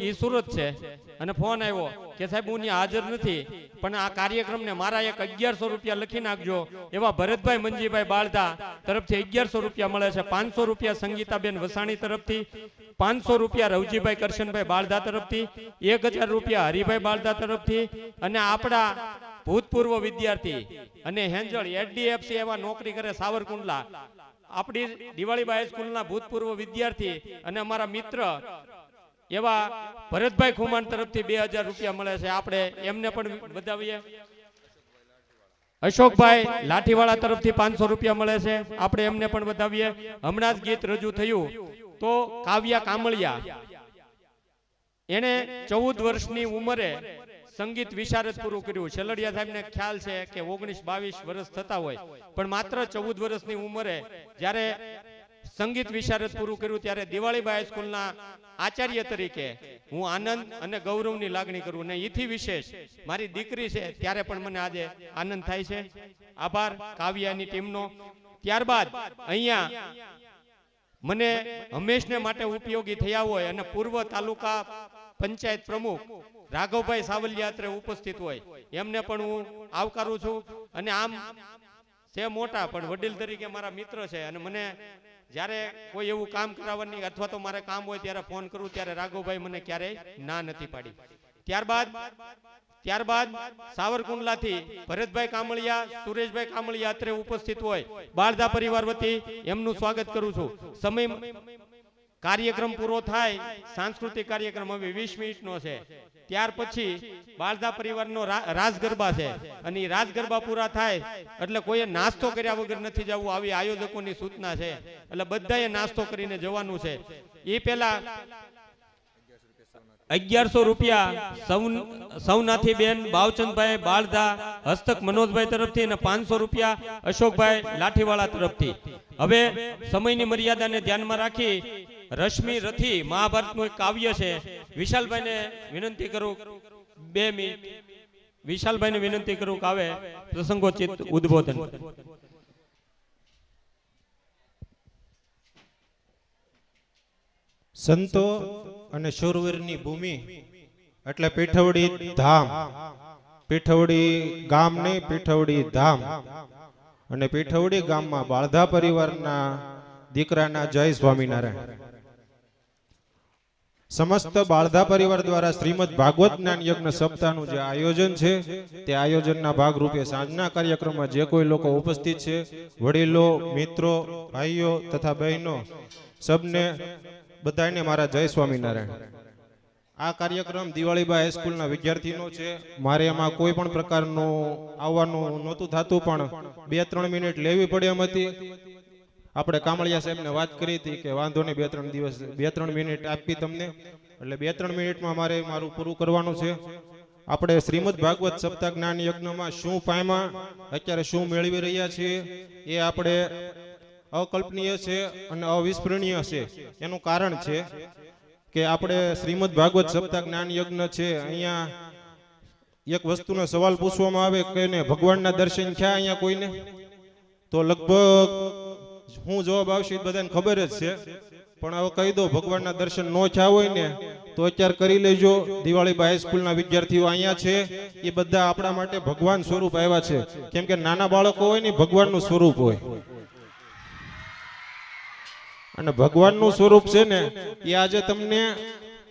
ઈ સુરત છે અને ફોન આવ્યો કે સાહેબ હું ત્યાં હાજર નથી પણ આ કાર્યક્રમને મારા એક 1100 રૂપિયા લખી નાખજો એવા ભરતભાઈ મંજીભાઈ બાળધા તરફથી 1100 રૂપિયા મળે છે 500 રૂપિયા સંગીતાબેન વસાણી તરફથી 500 રૂપિયા રવજીભાઈ કરશનભાઈ બાળધા તરફથી 1000 રૂપિયા હરિભાઈ બાળધા તરફથી અને આપણા ભૂતપૂર્વ વિદ્યાર્થી અને હેંજળ એચડીએફસી એવા નોકરી કરે સાવરકુંડલા આપણી દિવાળીબા હાઈસ્કૂલના ભૂતપૂર્વ વિદ્યાર્થી અને અમારા મિત્ર એવા ભરતભાઈ ખુમાણ તરફથી 2000 રૂપિયા મળે છે આપણે એમને પણ વધાવીએ અશોકભાઈ લાઠીવાળા તરફથી 500 રૂપિયા મળે છે આપણે એમને પણ વધાવીએ હમણાં જ ગીત રજૂ થયું તો કાવ્યા કામળિયા એને 14 વર્ષની ઉંમરે સંગીત વિશારદ પૂરું કર્યું છેલડિયા સાહેબને ખ્યાલ છે કે 19-22 વર્ષ થતા હોય પણ માત્ર 14 વર્ષની ઉંમરે જ્યારે સંગીત વિશારદ પૂરું કર્યું ત્યારે દિવાળીબા હાઈસ્કૂલના આચાર્ય તરીકે હું આનંદ અને ગૌરવની લાગણી કરું ને એથી વિશેષ મારી દીકરી છે ત્યારે પણ મને આજે આનંદ થાય છે આભાર કાવ્યાની ટીમનો ત્યારબાદ અહીંયા મને હંમેશને માટે ઉપયોગી થયા હોય અને પૂર્વ તાલુકા પંચાયત પ્રમુખ રાઘવભાઈ સાવલિયાત્રે ઉપસ્થિત હોય એમને પણ હું આવકારું છું અને આમ છે મોટા પણ વડીલ તરીકે મારા મિત્ર છે અને મને જ્યારે કોઈ એવું કામ કરાવવાની અથવા તો મારે કામ હોય ત્યારે ફોન કરું ત્યારે રાઘવભાઈ મને ક્યારેય ના નથી પાડી ત્યારબાદ સાવરકુંડલાથી ભરતભાઈ કામળિયા સુરેશભાઈ કામળિયા અત્રે ઉપસ્થિત હોય બાળધા પરિવાર વતી એમનું સ્વાગત કરું છું સમય કાર્યક્રમ પૂરો થાય સાંસ્કૃતિક કાર્યક્રમ હવે 20 મિનિટનો છે ત્યાર પછી બાળધા પરિવારનો રાસ ગરબા છે અને એ રાસ ગરબા પૂરા થાય એટલે કોઈએ નાસ્તો કર્યા વગર નથી જવું આવી આયોજકોની સૂચના છે એટલે બધાએ નાસ્તો કરીને જવાનું છે એ પહેલા 1100 રૂપિયા સૌનાથી બેન બાવચંદભાઈ બાળધા હસ્તક મનોજભાઈ તરફથી અને 500 રૂપિયા અશોકભાઈ લાઠીવાળા તરફથી હવે સમયની મર્યાદાને ધ્યાનમાં રાખી રશ્મિ રથી મહાભારતનું એક કાવ્ય છે વિશાલભાઈને વિનંતી કરું 2 મિનિટ વિશાલભાઈને વિનંતી કરું કે આવે પ્રસંગોચિત ઉદ્બોધન સંતો અને શૂરવીરની ભૂમિ એટલે પીઠવડી ધામ પીઠવડી ગામ નહીં પીઠવડી ધામ અને પીઠવડી ગામમાં બાળધા પરિવારના દીકરાના જય સ્વામિનારાયણ સમસ્ત બાળધા પરિવાર દ્વારા શ્રીમદ ભાગવત જ્ઞાન યજ્ઞ સપ્તાહનું જે આયોજન છે તે આયોજનના ભાગરૂપે સાંજના કાર્યક્રમમાં જે કોઈ લોકો ઉપસ્થિત છે વડીલો મિત્રો ભાઈઓ તથા બહેનો સબને બધાને મારા જય સ્વામિનારાયણ આ કાર્યક્રમ દિવાળીબા હાઈસ્કૂલના વિદ્યાર્થીનો છે મારે એમાં કોઈ પણ પ્રકારનું આવવાનું નહોતું થતું પણ 2-3 મિનિટ લેવી પડી એમ હતી આપણે કામળિયા સાહેબને વાત કરી હતી કે વાંધો નહીં 2-3 મિનિટ આપી તમને એટલે 2-3 મિનિટમાં મારે મારું પૂરું કરવાનું છે આપણે શ્રીમદ ભાગવત સપ્તાહ જ્ઞાન યજ્ઞમાં શું પામ્યા અત્યારે શું મેળવી રહ્યા છીએ એ આપણે અકલ્પનીય છે અને અવિસ્મરણીય છે એનું કારણ છે કે આપણે શ્રીમદ ભાગવત સપ્તાહ જ્ઞાન યજ્ઞ છે અહીંયા એક વસ્તુનો સવાલ પૂછવામાં આવે કે ભગવાનના દર્શન થયા અહીંયા કોઈને તો લગભગ હું જવાબ આવશે બધાને ખબર જ છે પણ હવે કહી દો ભગવાનના દર્શન ન થયા હોય ને તો અત્યારે કરી લેજો દિવાળીબા હાઈસ્કૂલના વિદ્યાર્થીઓ અહીંયા છે એ બધા આપણા માટે ભગવાન સ્વરૂપ આવ્યા છે કેમ કે નાના બાળકો હોય ને ભગવાનનું સ્વરૂપ હોય અને ભગવાનનું સ્વરૂપ છે ને એ આજે તમને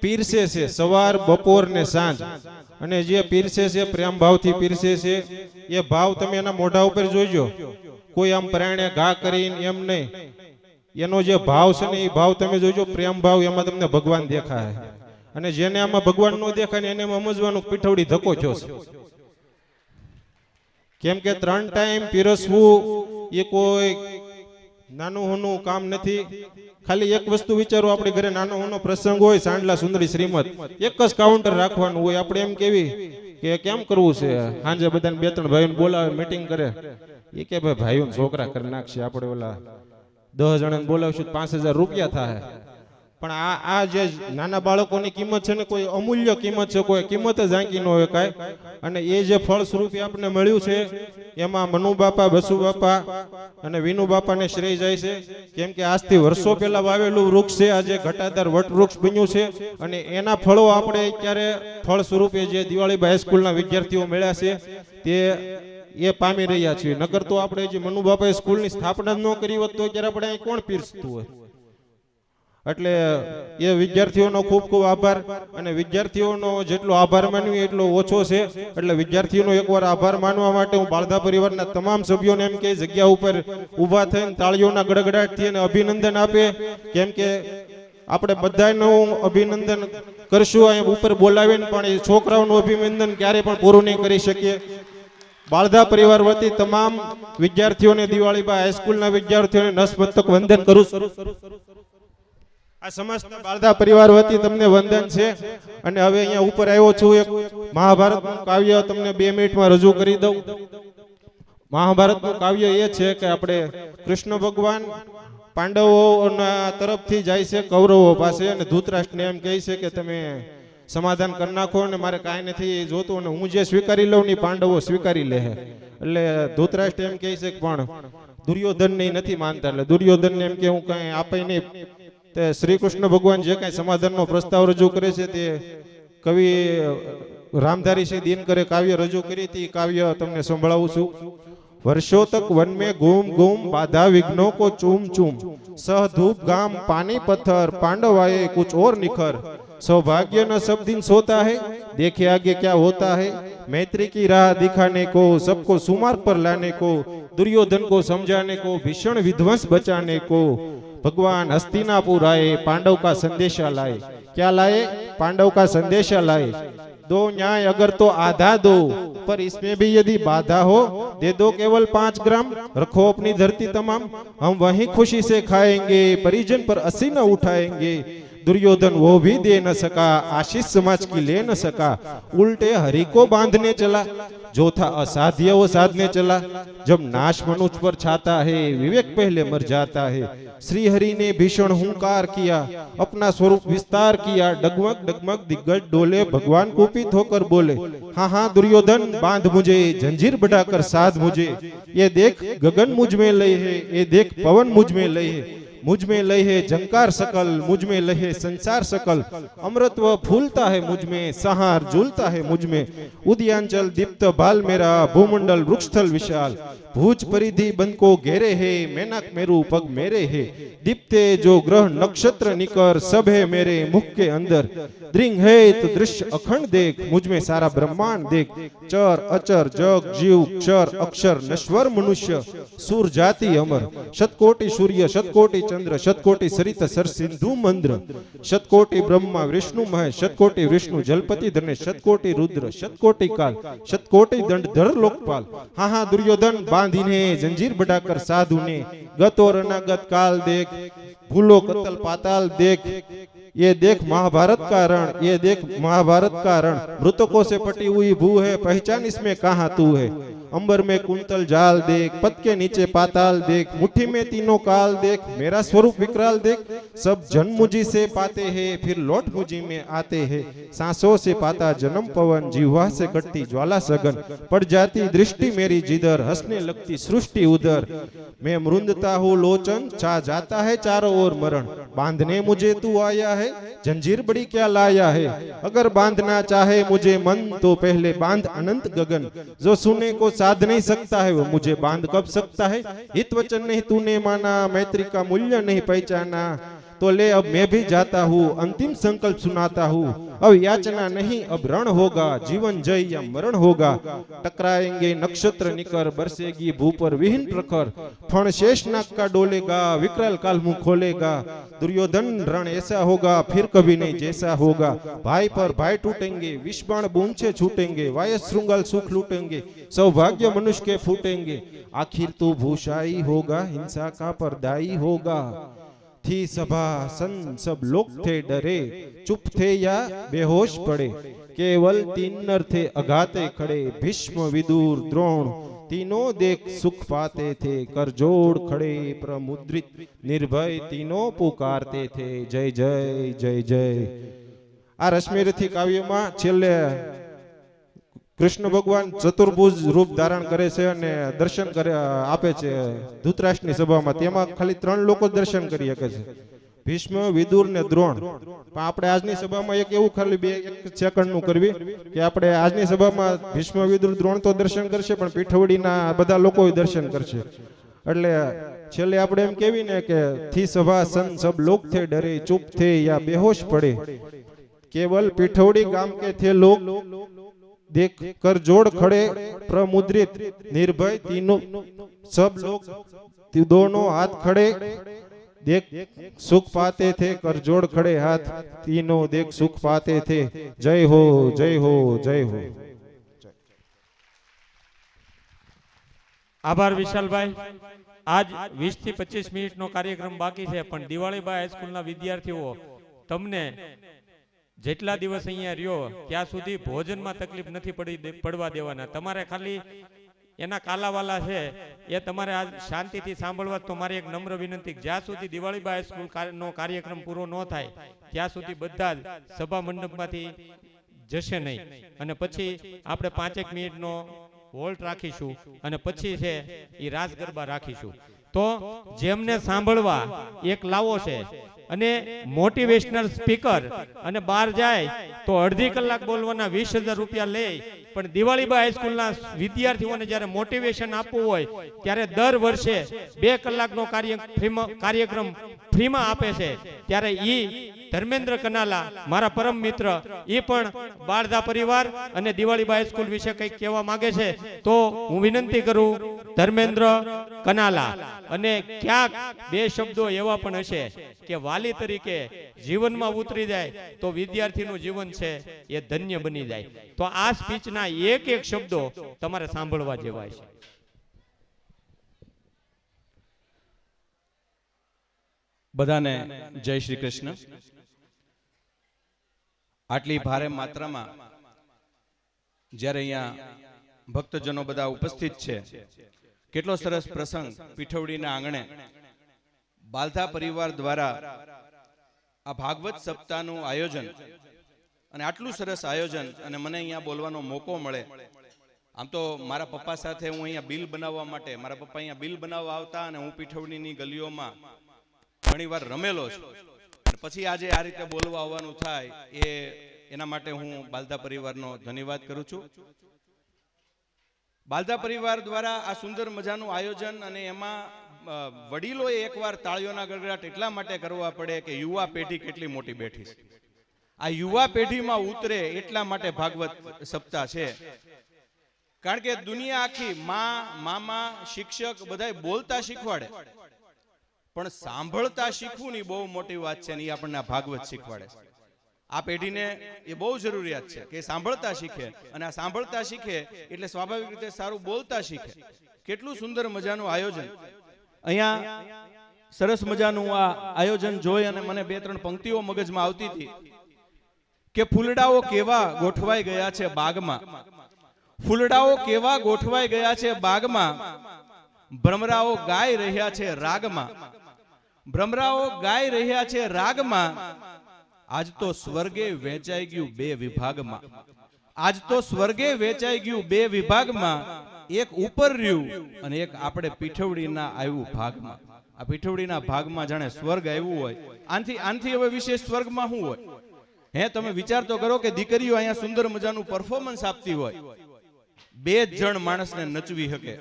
પીરસે છે સવાર બપોર ને સાંજ અને જે પીરસે છે પ્રેમ ભાવથી પીરસે છે એ ભાવ તમે એના મોઢા ઉપર જોઈજો કોઈ આમ પ્રાણે ઘા કરીને એમ નહીં એનો જે ભાવ છે ને એ ભાવ તમે જોઈજો પ્રેમ ભાવ એમાં તમને ભગવાન દેખાય અને જેને આમાં ભગવાન નો દેખાય ને એને સમજવાનું પીઠવડી ધક્કો થયો છે કેમ કે 3 ટાઈમ પીરસવું એ કોઈ નાનું હોનું કામ નથી ખાલી એક વસ્તુ વિચારો આપણે ઘરે નાનો હોનો પ્રસંગ હોય સાંડલા સુંદરી શ્રીમદ એક જ કાઉન્ટર રાખવાનું હોય આપણે એમ કેવી કે કેમ કરવું છે સાંજે બધાને 2-3 ભાઈઓને બોલાવે મીટિંગ કરે એ કે ભાઈ ભાઈઓને છોકરા કરી નાખશે આપણે ઓલા 10 જણાને બોલાવશું 5000 રૂપિયા થાય પણ આ જે નાના બાળકોની કિંમત છે ને કોઈ અમૂલ્ય કિંમત છે, કોઈ કિંમત જ આંકી ન હોય કાંઈ. અને એ જે ફળ સ્વરૂપે આપણે મળ્યું છે એમાં મનુ બાપા, બસુ બાપા અને વિનુ બાપાને શ્રેય જાય છે. કેમ કે આજથી વર્ષો પહેલા વાવેલું વૃક્ષ છે, આજે ઘટાદાર વટ વૃક્ષ બન્યું છે. અને એના ફળો આપણે અત્યારે ફળ સ્વરૂપે જે દિવાળીબા હાઈસ્કૂલના વિદ્યાર્થીઓ મળ્યા છે તે એ પામી રહ્યા છીએ. નકર તો આપણે જે મનુ બાપાએ સ્કૂલની સ્થાપના ન કરી હોત તો અત્યારે આપણે અહીં કોણ પીરસતું હોય. એટલે એ વિદ્યાર્થીઓનો ખૂબ ખૂબ આભાર. અને વિદ્યાર્થીઓનો જેટલો આભાર માનવી એટલો ઓછો છે. એટલે વિદ્યાર્થીઓનો એકવાર આભાર માનવા માટે હું બાળધા પરિવારના તમામ સભ્યોને એમ કે જગ્યા ઉપર ઊભા થઈને તાળીઓના ગડગડાટથી અને અભિનંદન આપે. કેમ કે આપણે બધાનું અભિનંદન કરશું અહીં ઉપર બોલાવીને, પણ એ છોકરાઓનું અભિનંદન ક્યારે પણ પૂરું નહીં કરી શકીએ. બાળધા પરિવાર વતી તમામ વિદ્યાર્થીઓને, દિવાળીબા હાઈસ્કૂલના વિદ્યાર્થીઓને નસમસ્તક વંદન કરું. આ સમસ્ત બાળધા પરિવાર વતી તમને વંદન છે. અને હવે અહીંયા ઉપર આવ્યો છું, એક મહાભારતનું કાવ્ય તમને 2 મિનિટમાં રજૂ કરી દઉં. મહાભારતનું કાવ્ય એ છે કે આપણે કૃષ્ણ ભગવાન પાંડવોના તરફથી જાય છે કૌરવો પાસે અને ધૃતરાષ્ટ્રને એમ કહે છે કે તમે સમાધાન કરી નાખો અને મારે કાંઈ નથી જોતું, અને હું જે સ્વીકારી લઉં ને પાંડવો સ્વીકારી લે. એટલે ધૃતરાષ્ટ્ર એમ કહે છે કે પણ દુર્યોધનને નથી માનતા. એટલે દુર્યોધનને એમ કે હું કાંઈ આપે નહીં. તે શ્રી કૃષ્ણ ભગવાન જે કાંઈ સમાધાનનો પ્રસ્તાવ રજૂ કરે છે તે કવિ રામધારી સિંહ દિનકરે કાવ્ય રજૂ કરી હતી. કાવ્ય તમને સંભળાવું છું. वर्षों तक वन में घूम घूम बाधा विघ्नों को चूम चूम, सह धूप गाम पानी पत्थर पांडवाए कुछ और निखर, सौभाग्य न सब दिन सोता है देखे आगे क्या होता है, मैत्री की राह दिखाने को सबको सुमार्ग पर लाने को, दुर्योधन को समझाने को भीषण विध्वंस बचाने को भगवान हस्तिनापुर आए, पांडव का संदेशा लाए. क्या लाए? पांडव का संदेशा लाए. दो न्याय अगर तो आधा दो, पर इसमें भी यदि बाधा हो दे दो केवल 5 ग्राम, रखो अपनी धरती तमाम, हम वहीं खुशी से खाएंगे, परिजन पर अस्सी न उठाएंगे. दुर्योधन वो भी दे न सका, आशीष समाज की ले न सका, उल्टे हरि को बांधने चला, जो था असाध्य वो साधने चला. जब नाश मनुष्य पर छाता है विवेक पहले मर जाता है. श्री हरि ने भीषण हुंकार किया, अपना स्वरूप विस्तार किया, डगमग डगमग दिग्गज डोले, भगवान कुपित होकर बोले, हाँ हाँ दुर्योधन बांध मुझे, जंजीर बढ़ाकर साध मुझे. ये देख गगन मुझ में लय है, ये देख पवन मुझ में लय है, मुझ में लय है जंकार सकल, मुझ में लय है संसार सकल, अमृतत्व फूलता है मुझ में, सहार झूलता है मुझ में, उदयांचल दीप्त बाल मेरा, भूमंडल वृक्षस्थल विशाल, भूज परिधि बंद को घेरे है, मेनाक मेरु पग मेरे है, दीप्ते जो ग्रह नक्षत्र निकर, सब है मेरे मुख के अंदर, द्रिंग है तो दृश्य अखंड देख, मुझ में सारा ब्रह्मांड देख, चर अचर जग जीव क्षर अक्षर नश्वर मनुष्य, सूर जाति अमर, शतकोटि सूर्य शतकोटि चंद्र, शतकोटि सरित सर सिंधु मंद्र, शतकोटि ब्रह्मा विष्णु महेश, शतकोटि विष्णु जलपति धनेश, शतकोटि रुद्र शतकोटि काल, शतकोटि दंडधर लोकपाल. हाँ हाँ दुर्योधन बांधीने जंजीर बढ़ाकर साधु ने, गत और अनागत काल देख, भूलो कतल पाताल देख, ये देख महाभारत का रण, ये देख महाभारत का रण, मृतकों से पटी हुई भू है, पहचान इसमें कहाँ तू है. अंबर में कुंतल जाल देख, पद के नीचे पाताल देख, मुट्ठी में तीनों काल देख, मेरा स्वरूप विकराल देख, सब जन्म मुझी से पाते हैं फिर लौट मुझी में आते हैं, सांसों से पाता जन्म पवन, जिह्वा से कटती ज्वाला सघन, पड़ जाती दृष्टि मेरी जिधर, हंसने लगती सृष्टि उधर, मैं मृंदता हूँ लोचन, छा जाता है चारों ओर मरण, बांधने मुझे तू आया है, जंजीर बड़ी क्या लाया है, अगर बांधना चाहे मुझे मन तो पहले बांध अनंत गगन, जो सुने को साध नहीं सकता है वो मुझे बांध कब सकता है. हित वचन नहीं तूने माना, मैत्री का मूल्य नहीं पहचाना, तो ले अब मैं भी जाता हूँ, अंतिम संकल्प सुनाता हूँ, अब याचना नहीं अब रण होगा, जीवन जय या मरण होगा, टकराएंगे नक्षत्र निकर, बरसेगी भू पर विहीन प्रखर, फण शेष नाग का डोलेगा, विकराल काल मुंह खोलेगा, दुर्योधन रण ऐसा होगा फिर कभी नहीं जैसा होगा, भाई पर भाई टूटेंगे, विषबाण बूंछे छूटेंगे, वायस श्रृंगाल सुख लूटेंगे, सौभाग्य मनुष्य के फूटेंगे, आखिर तू भूषाई होगा, हिंसा का परदाई होगा. थी सभा सन सब लोग थे डरे, चुप थे या बेहोश पड़े, केवल 3 नर थे अघाते खड़े, भीष्म विदुर द्रोण, तीनों देख सुख पाते थे, कर जोड़ खड़े प्रमुद्रित निर्भय तीनों पुकारते थे। जय जय जय जय। आ रश्मिरथी काव्यમાં છેલ્લે કૃષ્ણ ભગવાન ચતુર્ભુજ રૂપ ધારણ કરે છે અને દર્શન કરે આપે છે ધૃતરાષ્ટ્રની સભામાં. તેમાં ખાલી 3 લોકો જ દર્શન કરી શકે છે, ભીષ્મ, વિદુર ને દ્રોણ. પણ આપણે આજની સભામાં એક એવું ખાલી 1 સેકન્ડનું કરવી કે આપણે આજની સભામાં ભીષ્મ, વિદુર, દ્રોણ તો દર્શન કરશે પણ પીઠવડીના બધા લોકો દર્શન કરશે. એટલે છેલ્લે આપણે એમ કહેવી ને કે થી સભા સન સબ લોગ થે ડરે, ચૂપ થે યા બેહોશ પડે, केवल पिठौड़ी गांव के थे लोग देख कर जोड़ खड़े प्रमुद्रित निर्भय तीनों सब लोग दोनों हाथ खड़े देख सुख पाते थे, कर जोड़ खड़े हाथ तीनों देख सुख पाते थे। जय हो जय हो जय हो। આભાર વિશાલભાઈ. આજ 20 થી 25 મિનિટનો કાર્યક્રમ બાકી છે, પણ દિવાળીબા હાઈસ્કૂલના વિદ્યાર્થીઓ તમને જેટલા દિવસ અહીંયા રહ્યો ત્યાં સુધી ભોજનમાં તકલીફ નથી પડવા દેવાના. તમારે ખાલી એના કાલાવાલા છે એ તમારે આ શાંતિથી સાંભળવા. તો મારી એક નમ્ર વિનંતી, જ્યાં સુધી દિવાળીબા હાઈસ્કૂલ નો કાર્યક્રમ પૂરો ન થાય ત્યાં સુધી બધા જ સભા મંડપમાંથી જશે નહીં. અને પછી આપણે 5 મિનિટનો હોલ્ટ રાખીશું અને પછી છે એ રાસ ગરબા રાખીશું. તો જેમને સાંભળવા એક લાવો છે અને મોટિવેશનલ સ્પીકર અને બહાર જાય તો અડધી કલાક બોલવાના 20,000 રૂપિયા લે. પણ દિવાળીબા હાઈસ્કૂલના વિદ્યાર્થીઓને જ્યારે મોટિવેશન આપવું હોય ત્યારે દર વર્ષે 2 કલાકનો કાર્યક્રમ ફ્રીમાં આપે છે. ત્યારે ઈ ધર્મેન્દ્ર કનાલા મારા પરમ મિત્ર, એ પણ બાળધા પરિવાર અને દિવાળીબા હાઈસ્કૂલ વિશે કંઈક કહેવા માંગે છે. તો હું વિનંતી કરું ધર્મેન્દ્ર કનાલા. અને ક્યાંક 2 શબ્દો એવા પણ હશે કે વાલી તરીકે જીવનમાં ઉતરી જાય તો વિદ્યાર્થીનું જીવન છે એ ધન્ય બની જાય. તો આ સ્પીચના એક શબ્દો તમારે સાંભળવા જેવા છે. બધાને જય શ્રી કૃષ્ણ. આટલી ભારે માત્રામાં જ્યારે અહીંયા ભક્તજનો બધા ઉપસ્થિત છે, કેટલો સરસ પ્રસંગ પીઠવડીના આંગણે બાલધા પરિવાર દ્વારા આ ભાગવત સપ્તાહનું આયોજન, અને આટલું સરસ આયોજન અને મને અહીંયા બોલવાનો મોકો મળે. આમ તો મારા પપ્પા સાથે હું અહીંયા બિલ બનાવવા માટે, મારા પપ્પા અહીંયા બિલ બનાવવા આવતા અને હું પીઠવડીની ગલીઓમાં ઘણીવાર રમેલો છું. પછી આજે આ રીતે બોલવા આવવાનું થાય એના માટે હું બાલધા પરિવારનો ધન્યવાદ કરું છું. બાલધા પરિવાર દ્વારા આ સુંદર મજાનું આયોજન, અને એમાં વડીલોએ એકવાર તાળીઓના ગડગડાટ એટલા માટે કરવા પડે કે યુવા પેઢી કેટલી મોટી બેઠી છે. આ યુવા પેઢીમાં ઉતરે એટલા માટે ભાગવત સપ્તાહ છે. કારણ કે દુનિયા આખી મામા, શિક્ષક બધા બોલતા શીખવાડે, પણ સાંભળતા શીખવું ની બહુ મોટી વાત છે, ને એ આપણને ભાગવત શીખવાડે છે. આ પેઢીને એ બહુ જરૂરિયાત છે કે સાંભળતા શીખે, અને આ સાંભળતા શીખે એટલે સ્વાભાવિક રીતે સારું બોલતા શીખે. કેટલું સુંદર મજાનું આયોજન. અહીંયા સરસ મજાનું આ આયોજન જોઈ અને મને 2-3 પંક્તિઓ મગજમાં આવતી હતી કે ફૂલડાઓ કેવા ગોઠવાઈ ગયા છે બાગમાં, ફૂલડાઓ કેવા ગોઠવાઈ ગયા છે બાગમાં, ભ્રમરાઓ ગાઈ રહ્યા છે રાગમાં, ભ્રમરાઓ ગાઈ રહ્યા છે રાગમાં, આજ તો સ્વર્ગે વેચાઈ ગયું 2 વિભાગમાં, આજ તો સ્વર્ગે વેચાઈ ગયું 2 વિભાગમાં, એક ઉપર રહ્યું અને એક આપણે પીઠવડીના આવ્યું ભાગમાં. આ પીઠવડીના ભાગમાં જાણે સ્વર્ગ આવ્યું હોય. આનથી હવે વિશેષ સ્વર્ગમાં શું હોય? હે, તમે વિચાર તો કરો કે દીકરીઓ અહીંયા સુંદર મજાનું પરફોર્મન્સ આપતી હોય, 2 જણ માણસને નચવી શકે.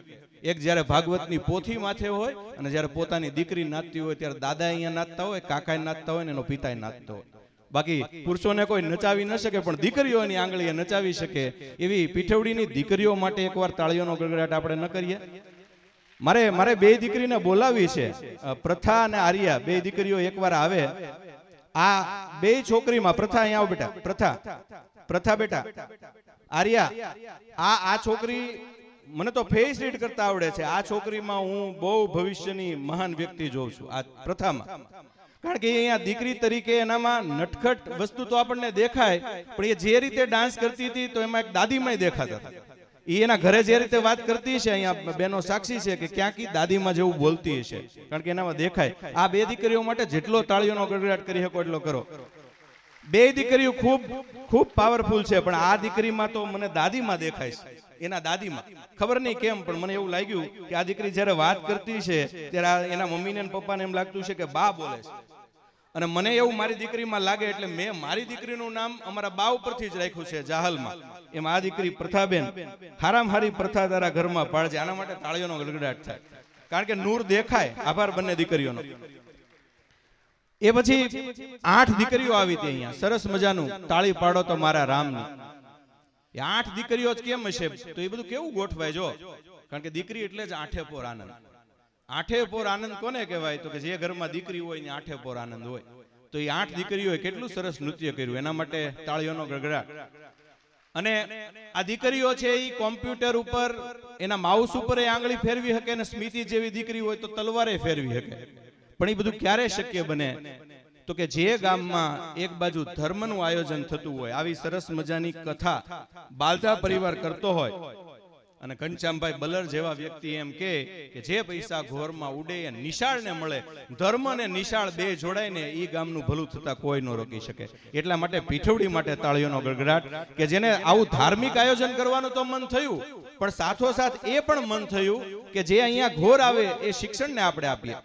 એક જ્યારે ભાગવતની પોથી માથે હોય અને જ્યારે પોતાની દીકરી નાચતી હોય ત્યારે દાદા અહીંયા નાચતા હોય, કાકા નાચતા હોય ને એનો પિતા નાચતો હોય. બાકી પુરુષોને કોઈ નચાવી ન શકે, પણ દીકરીઓની આંગળીએ નચાવી શકે. એવી પીઠવડીની દીકરીઓ માટે એકવાર તાળીઓનો ગડગડાટ આપણે ન કરીએ? મારે 2 દીકરીને બોલાવી છે, પ્રથા અને આર્યા. 2 દીકરીઓ એકવાર આવે. આ 2 છોકરીમાં પ્રથા અહીંયા આવો બેટા, પ્રથા બેટા, આર્યા, આ છોકરી મને તો ફેસ રીડ કરતા આવડે છે. આ છોકરીમાં હું બહુ ભવિષ્યની મહાન વ્યક્તિ જોઉં છું આ પ્રથામાં. કારણ કે અહીંયા દીકરી તરીકે એનામાં નટખટ વસ્તુ તો આપણને દેખાય, પણ એ જે રીતે ડાન્સ કરતી હતી તો એમાં એક દાદીમાય દેખાતા હતા. એ એના ઘરે જે રીતે વાત કરતી છે, અહીંયા બેનો સાક્ષી છે કે ક્યાંક દાદીમાં જેવું બોલતી હશે, કારણ કે એનામાં દેખાય. આ બે દીકરીઓ માટે જેટલો તાળીઓનો ગડગડાટ કરી શકો એટલો કરો. બે દીકરીઓ ખૂબ ખૂબ પાવરફુલ છે, પણ આ દીકરીમાં તો મને દાદીમાં દેખાય છે, એના દાદીમાં. ખબર નહીં કેમ, પણ મને એવું લાગ્યું કે આ દીકરી જ્યારે વાત કરતી છે ત્યારે એના મમ્મીને અને પપ્પાને એમ લાગતું છે કે બા બોલે છે. અને મને એવું મારી દીકરીમાં લાગે એટલે મેં મારી દીકરીનું નામ અમારા બા ઉપરથી જ રાખ્યું છે, જાહલમાં. એમ આ દીકરી પ્રથાબેન, હારામ હારી પ્રથા તારા ઘરમાં પાળજે. આના માટે તાળીઓનો ગડગડાટ થાય, કારણ કે નૂર દેખાય. આભાર બંને દીકરીઓનો. એ પછી 8 દીકરીઓ આવી હતી અહીંયા, સરસ મજાનું તાળી પાડો તો મારા રામની. એ 8 દીકરીઓ જ કેમ હશે? તો એ બધું કેવું ગોઠવાય જો, કારણ કે દીકરી એટલે જ આઠે પોર આનંદ. આઠે પોર આનંદ કોને કહેવાય? તો કે જે ઘરમાં દીકરી હોય ને આઠે પોર આનંદ હોય. તો એ 8 દીકરીઓએ કેટલું સરસ નૃત્ય કર્યું, એના માટે તાળીઓનો ગડગડાટ. અને આ દીકરીઓ છે એ કોમ્પ્યુટર ઉપર એના માઉસ ઉપર આંગળી ફેરવી શકે, અને સ્મિતિ જેવી દીકરી હોય તો તલવારે ફેરવી શકે. પણ એ બધું ક્યારે શક્ય બને? તો કે જે ગામમાં એક બાજુ ધર્મનું આયોજન થતું હોય, આવી સરસ મજાની કથા બાલધા પરિવાર કરતો હોય, અને ઘનશ્યામભાઈ બલર જેવા વ્યક્તિ એમ કે જે પૈસા ઘોરમાં ઉડે એ નિશાળને મળે. ધર્મ અને નિશાળ બે જોડાઈને એ ગામનું ભલું થતા કોઈ ન રોકી શકે. એટલા માટે પીઠવડી માટે તાળીઓનો ગડગડાટ, કે જેને આવું ધાર્મિક આયોજન કરવાનું તો મન થયું, પણ સાથોસાથ એ પણ મન થયું કે જે અહીંયા ઘોર આવે એ શિક્ષણને આપણે આપીએ.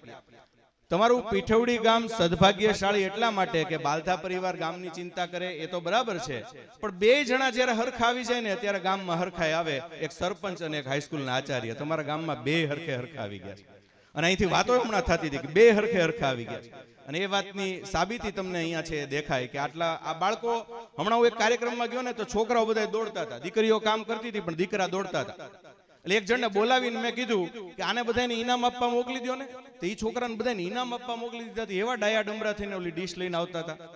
તમારું પીઠવડી ગામ સદભાગ્યશાળી એટલા માટે કે બાલધા પરિવાર ગામની ચિંતા કરે એ તો બરાબર છે, પણ બે જણા જ્યારે હરખા આવી જાય ને ત્યારે ગામમાં હરખાઈ આવે. એક સરપંચ અને એક હાઈસ્કૂલના આચાર્ય, તમારા ગામમાં બે હરખે હરખા આવી ગયા છે. અને અહીંથી વાતો હમણાં થતી હતી કે બે હરખે હરખા આવી ગયા છે. અને એ વાતની સાબિતી તમને અહીંયા છે દેખાય કે આટલા આ બાળકો. હમણાં હું એક કાર્યક્રમમાં ગયો ને તો છોકરાઓ બધા દોડતા હતા, દીકરીઓ કામ કરતી હતી પણ દીકરા દોડતા હતા. એટલે એક જણને બોલાવીને મેં કીધું કે આને બધાને ઇનામ આપવા મોકલી દો ને. તો એ છોકરાને બધાને ઇનામ આપવા મોકલી દીધા હતા. એવા ડાયા ડમરા થઈને ઓલી ડીશ લઈને આવતા હતા.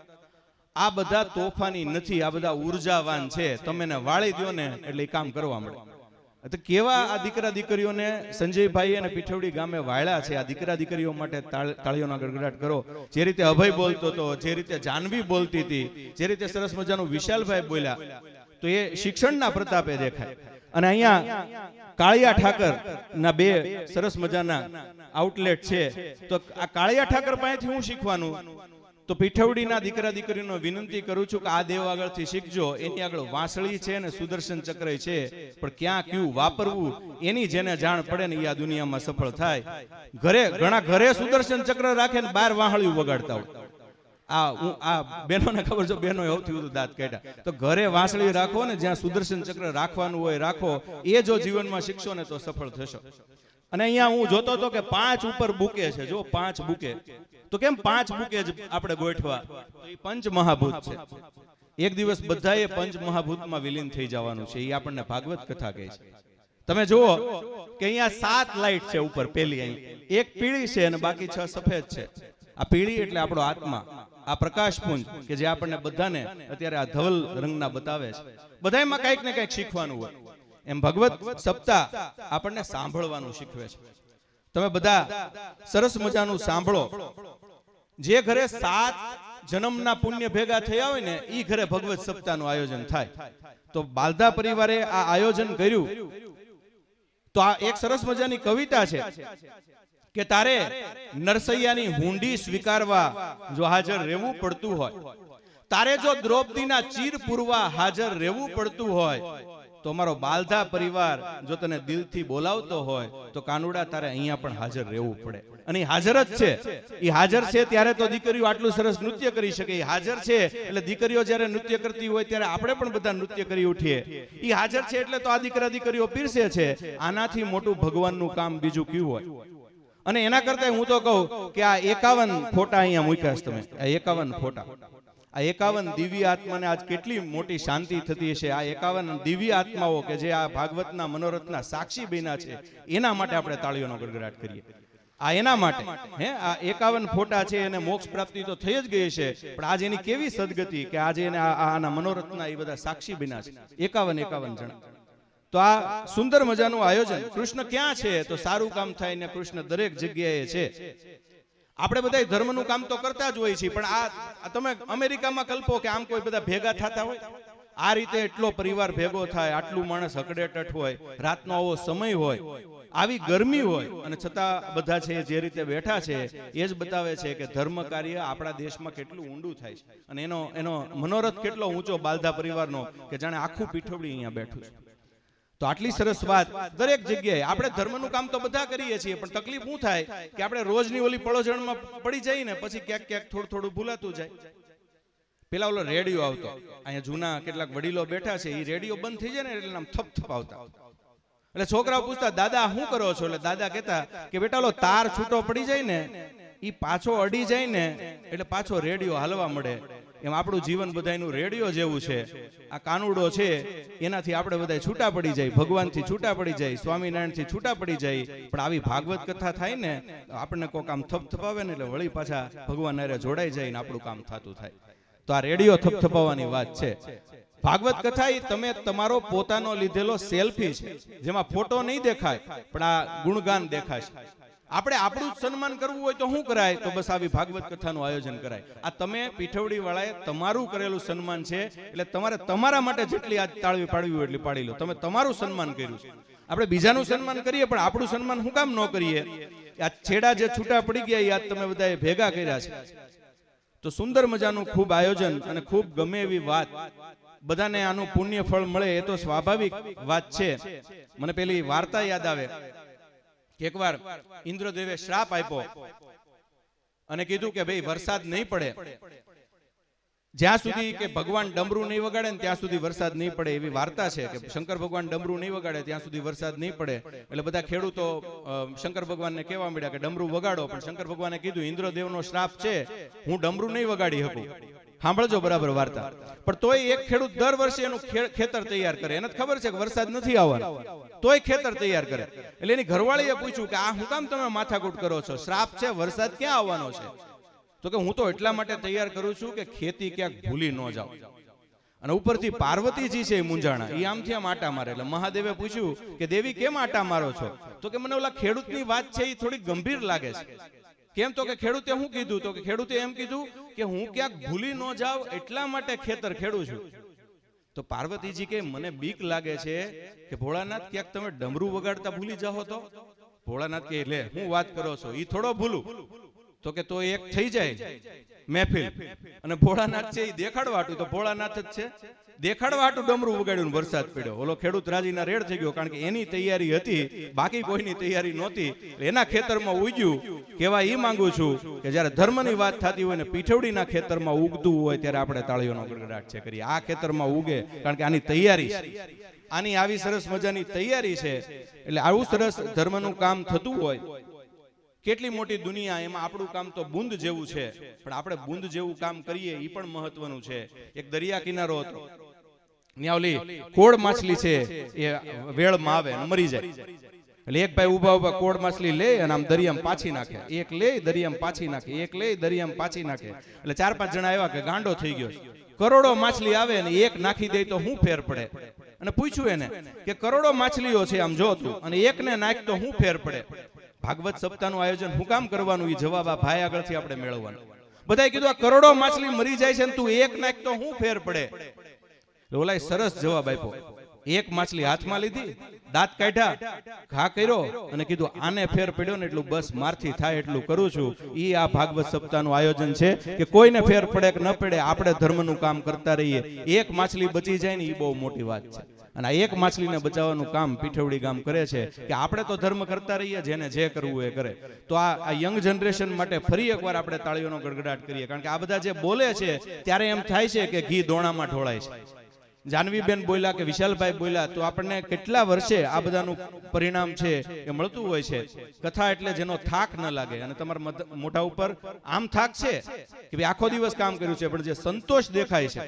આ બધા તોફાની નથી, આ બધા ઉર્જાવાન છે. તમે એને વાળી દો ને એટલે એ કામ કરવા મળે. તો કેવા આ દીકરા દીકરીઓને સંજયભાઈ અને પીઠવડી ગામે વાળ્યા છે. આ દીકરા દીકરીઓ માટે તાળીઓના ગડગડાટ કરો. જે રીતે અભય બોલતો હતો, જે રીતે જાનવી બોલતી હતી, જે રીતે સરસ મજાનું વિશાલભાઈ બોલ્યા, તો એ શિક્ષણના પ્રતાપે દેખાય. અને અહીંયા કાળિયા ઠાકર ના બે સરસ મજાના આઉટલેટ છે. તો આ કાળિયા ઠાકર પાસેથી હું શીખવાનું? તો પીઠવડીના દીકરા દીકરીનો વિનંતી કરું છું કે આ દેવ આગળથી શીખજો. એની આગળ વાંસળી છે ને સુદર્શન ચક્ર છે, પણ ક્યાં કયું વાપરવું એની જેને જાણ પડે ને એ આ દુનિયામાં સફળ થાય. ઘણા ઘરે સુદર્શન ચક્ર રાખે ને બહાર વાંસળીયું વગાડતા હોય. આ બહેનોને ખબર છે, બહેનો સૌથી વધુ દાંત કાઢ્યા. તો ઘરે વાંસળી રાખો ને, જ્યાં સુદર્શન ચક્ર રાખવાનું હોય રાખો. એ જો જીવનમાં શીખશો ને તો સફળ થશો. અને અહીંયા હું જોતો હતો કે 5 ઉપર બુકે છે. જો 5 બુકે, તો કેમ 5 બુકે જ આપણે ગોઠવા? તો એ પંચ મહાભૂત છે. એક દિવસ બધાએ પંચ મહાભૂતમાં વિલીન થઈ જવાનું છે. એ આપણને ભાગવત કથા કહે છે. તમે જુઓ કે અહીંયા 7 લાઈટ છે ઉપર. પેલી અહીં એક પીળી છે અને બાકી 6 સફેદ છે. આ પીળી એટલે આપણો આત્મા, આ પ્રકાશપુંજ કે જે આપણને બધાને અત્યારે આ ધવલ રંગના બતાવે છે. બધામાં કંઈક ને કંઈક શીખવાનું હોય. એમ ભગવત સપ્તાહ આપણને સાંભળવાનું શીખવે છે. તમે બધા સરસ મજાનું સાંભળો. જે ઘરે 7 જન્મના પુણ્ય ભેગા થયા હોય ને એ ઘરે ભગવત સપ્તાહનું આયોજન થાય. તો બાલધા પરિવારે આ આયોજન કર્યું. તો આ એક સરસ મજાની કવિતા છે કે તારે નરસૈયાની હુંડી સ્વીકારવા જો હાજર રહેવું પડતું હોય, તારે જો દ્રૌપદીના ચીર પૂરવા હાજર રહેવું પડતું હોય, તો અમારો બાલધા પરિવાર જો તને દિલથી બોલાવતો હોય તો કાનુડા તારે અહીંયા પણ હાજર રહેવું પડે. અને હાજર જ છે. એ હાજર છે ત્યારે તો દીકરીઓ આટલું સરસ નૃત્ય કરી શકે. એ હાજર છે એટલે દીકરીઓ જ્યારે નૃત્ય કરતી હોય ત્યારે આપણે પણ બધા નૃત્ય કરી ઉઠીએ. એ હાજર છે એટલે તો આ દીકરા દીકરીઓ પીરસે છે. આનાથી મોટું ભગવાનનું કામ બીજું કયું હોય? અને એના કરતા હું તો કહું કે આ 51 ફોટા અહીંયા મૂક્યા છે. તમે આ 51 ફોટા, આ 51 દિવ્ય આત્માને આજ કેટલી મોટી શાંતિ થતી છે. આ 51 દિવ્ય આત્માઓ કે જે આ ભાગવતના મનોરથના સાક્ષી બન્યા છે, એના માટે આપણે તાળીઓનો ગડગડાટ કરીએ. આ એના માટે આ 51 ફોટા છે એને મોક્ષ પ્રાપ્તિ તો થઈ જ ગઈ છે, પણ આજે એની કેવી સદગતિ કે આજે એને આના મનોરથના એ બધા સાક્ષી બન્યા છે. 51 જણા. તો આ સુંદર મજાનું આયોજન. કૃષ્ણ ક્યાં છે? તો સારું કામ થાય ને કૃષ્ણ દરેક જગ્યાએ છે. આપણે બધા ધર્મનું કામ તો કરતા જ હોઈએ છીએ, પણ આ તમે અમેરિકામાં કલ્પો કે આમ કોઈ બધા ભેગા થતા હોય. આ રીતે એટલો પરિવાર ભેગો થાય, આટલું માણસ હકડેટઠ હોય, રાતનો આવો સમય હોય, આવી ગરમી હોય, અને છતાં બધા છે જે રીતે બેઠા છે એ જ બતાવે છે કે ધર્મ કાર્ય આપણા દેશમાં કેટલું ઊંડું થાય છે. અને એનો મનોરથ કેટલો ઊંચો બાલધા પરિવારનો કે જાણે આખું પીઠવડી અહીંયા બેઠું છે. તો આટલી સરસ વાત દરેક જગ્યાએ આપણે ધર્મનું કામ તો બધા કરીએ છીએ, પણ તકલીફ શું થાય કે આપણે રોજની ઓલી પળોજણમાં પડી જઈએ ને પછી ક્યાંક ક્યાંક થોડું ભૂલાતું જાય. પેલા ઓલો રેડિયો આવતો, અહીંયા જૂના કેટલાક વડીલો બેઠા છે, એ રેડિયો બંધ થઈ જાય ને એટલે આમ થપ આવતા. એટલે છોકરાઓ પૂછતા, દાદા શું કરો છો? એટલે દાદા કહેતા કે બેટા ઓલો તાર છૂટો પડી જાય ને એ પાછો અડી જાય ને એટલે પાછો રેડિયો હાલવા મળે. એમ આપણું જીવન બધાયનું રેડિયો જેવું છે. આ કાનુડો છે એનાથી આપણે બધા છૂટા પડી જાય, ભગવાનથી છૂટા પડી જાય, સ્વામિનારાયણથી છૂટા પડી જાય. પણ આવી ભાગવત કથા થાય ને આપણને કોઈક આમ થપથપાવે ને એટલે વળી પાછા ભગવાન હારે જોડાઈ જાય ને આપણું કામ થતું થાય. તો આ રેડિયો થપથપાવવાની વાત છે. ભાગવત કથા એ તમે તમારો પોતાનો લીધેલો સેલ્ફી છે, જેમાં ફોટો નહીં દેખાય પણ આ ગુણગાન દેખાય. આપણે આપણું સન્માન કરવું હોય તો શું કરાય? તો બસ આવી ભાગવત કથાનું આયોજન કરાય. આ તમે પીઠવડી વાળાએ તમારું કરેલું સન્માન છે, એટલે તમારે તમારા માટે જેટલી આજ તાળવી પાડવી હોય એટલી પાડી લો. તમે તમારું સન્માન કર્યું છે. આપણે બીજાનું સન્માન કરીએ પણ આપણું સન્માન શું કામ ન કરીએ? આ છેડા જે છૂટા પડી ગયા યાદ તમે બધાએ ભેગા કર્યા છે. તો સુંદર મજાનું ખૂબ આયોજન અને ખૂબ ગમે એવી વાત, બધાને આનું પુણ્ય ફળ મળે એ તો સ્વાભાવિક વાત છે. મને પેલી વાર્તા યાદ આવે કે એકવાર ઇન્દ્રદેવે શ્રાપ આપ્યો અને કીધું કે ભાઈ વરસાદ નહીં પડે, જ્યાં સુધી કે ભગવાન ડમરું નહીં વગાડે ને ત્યાં સુધી વરસાદ નહીં પડે. એવી વાર્તા છે કે શંકર ભગવાન ડમરું નહીં વગાડે ત્યાં સુધી વરસાદ નહીં પડે. એટલે બધા ખેડૂતો શંકર ભગવાનને કહેવા મળ્યા કે ડમરું વગાડો. પણ શંકર ભગવાને કીધું ઇન્દ્રદેવનો શ્રાપ છે, હું ડમરું નહીં વગાડી શકું. સાંભળજો બરાબર વાર્તા. પણ તોય એક ખેડૂત દર વર્ષે એનું ખેતર તૈયાર કરે. એને ખબર છે કે વરસાદ નથી આવવાનો, તોય ખેતર તૈયાર કરે. એટલે એની ઘરવાળીએ પૂછ્યું કે આ શું કામ તમે માથાકૂટ કરો છો? શ્રાપ છે, વરસાદ ક્યાં આવવાનો છે? તો કે હું તો એટલા માટે તૈયાર કરું છું કે ખેતી ક્યાંક ભૂલી ન જાવ. અને ઉપરથી પાર્વતીજી છે એ મૂંઝાણા, એ આમથી આમ આટા મારે. એટલે મહાદેવે પૂછ્યું કે દેવી કેમ આટા મારો છો? તો કે મને ઓલા ખેડૂતની વાત છે એ થોડી ગંભીર લાગે છે. કેમ? તો કે ખેડૂતે શું કીધું? તો કે ખેડૂતે એમ કીધું કે હું ક્યાંક ભૂલી ન જાવ એટલા માટે ખેતર ખેડું છું. તો પાર્વતીજી કે મને બીક લાગે છે કે ભોળાનાથ ક્યાંક તમે ડમરું વગાડતા ભૂલી જાઓ તો? ભોળાનાથ કે લે હું વાત કરો છો, ઈ થોડો ભૂલું. તો કે તો એક થઈ જાય મહેફિલ. અને ભોળાનાથ છે એ દેખાડવા હાટું, તો ભોળાનાથ જ છે, દેખાડવા હાટું ડમરું વગાડ્યું વરસાદ પડ્યો. ઓલો ખેડૂત રાજીના રેડ થઈ ગયો, કારણ કે એની તૈયારી હતી, બાકી કોઈની તૈયારી નહોતી. એના ખેતરમાં ઉગ્યું. કેવા ઈ માંગુ છું કે જ્યારે ધર્મની વાત થતી હોય ને પીઠવડીના ખેતરમાં ઉગતું હોય ત્યારે આપણે તાળીઓનો ગડગડાટ છે કરીએ. આ ખેતરમાં ઉગે કારણ કે આની તૈયારી છે, આની આવી સરસ મજાની તૈયારી છે. એટલે આવું સરસ ધર્મનું કામ થતું હોય. કેટલી મોટી દુનિયા, એમાં આપણું કામ તો બુંદ જેવું છે, પણ આપણે બુંદ જેવું કામ કરીએ એ પણ મહત્વનું છે. એક દરિયા કિનારો હતો, ત્યાં ઓલી કોળ માછલી છે એ વેળમાં આવે અને મરી જાય. એટલે એક ભાઈ ઉભા કોળ માછલી લે અને આમ દરિયામાં પાછી નાખે, એક લે દરિયામાં પાછી નાખે, એક લે દરિયામાં પાછી નાખે. એટલે 4-5 જણા આવ્યા કે ગાંડો થઈ ગયો, કરોડો માછલી આવે ને એક નાખી દે તો શું ફેર પડે? અને પૂછ્યું એને કે કરોડો માછલીઓ છે આમ જો તું, અને એકને નાખ તો શું ફેર પડે? ભાગવત સપ્તાહનું આયોજન હું કામ કરવાનું? એ જવાબ આ ભાઈ આગળથી આપણે મેળવવાનો. બધાએ કીધું આ કરોડો માછલી મરી જાય છે ને તું એક નાખ તો શું ફેર પડે? ઓલાએ સરસ જવાબ આપ્યો. એક માછલી હાથમાં લીધી, દાંત કાઢ્યા, ઘા કર્યો અને કીધું આને ફેર પડ્યો ને એટલું બસ મારથી થાય એટલું કરું છું. ઈ આ ભાગવત સપ્તાહનું આયોજન છે કે કોઈને ફેર પડે કે ન પડે આપણે ધર્મનું કામ કરતા રહીએ. એક માછલી બચી જાય ને એ બહુ મોટી વાત છે. અને આ એક માછલીને બચાવવાનું કામ પીઠવડી ગામ કરે છે કે આપણે તો ધર્મ કરતા રહીએ, જેને જે કરવું એ કરે. તો આ યંગ જનરેશન માટે ફરી એકવાર આપણે તાળીઓનો ગડગડાટ કરીએ, કારણ કે આ બધા જે બોલે છે ત્યારે એમ થાય છે કે ઘી દોણામાં ઢોળાય છે. જાનવીબેન બોલ્યા કે વિશાલભાઈ બોલ્યા તો આપણને કેટલા વર્ષે આ બધાનું પરિણામ છે એ મળતું હોય છે. કથા એટલે જેનો થાક ન લાગે, અને તમારા મોઢા ઉપર આમ થાક છે કે ભાઈ આખો દિવસ કામ કર્યું છે, પણ જે સંતોષ દેખાય છે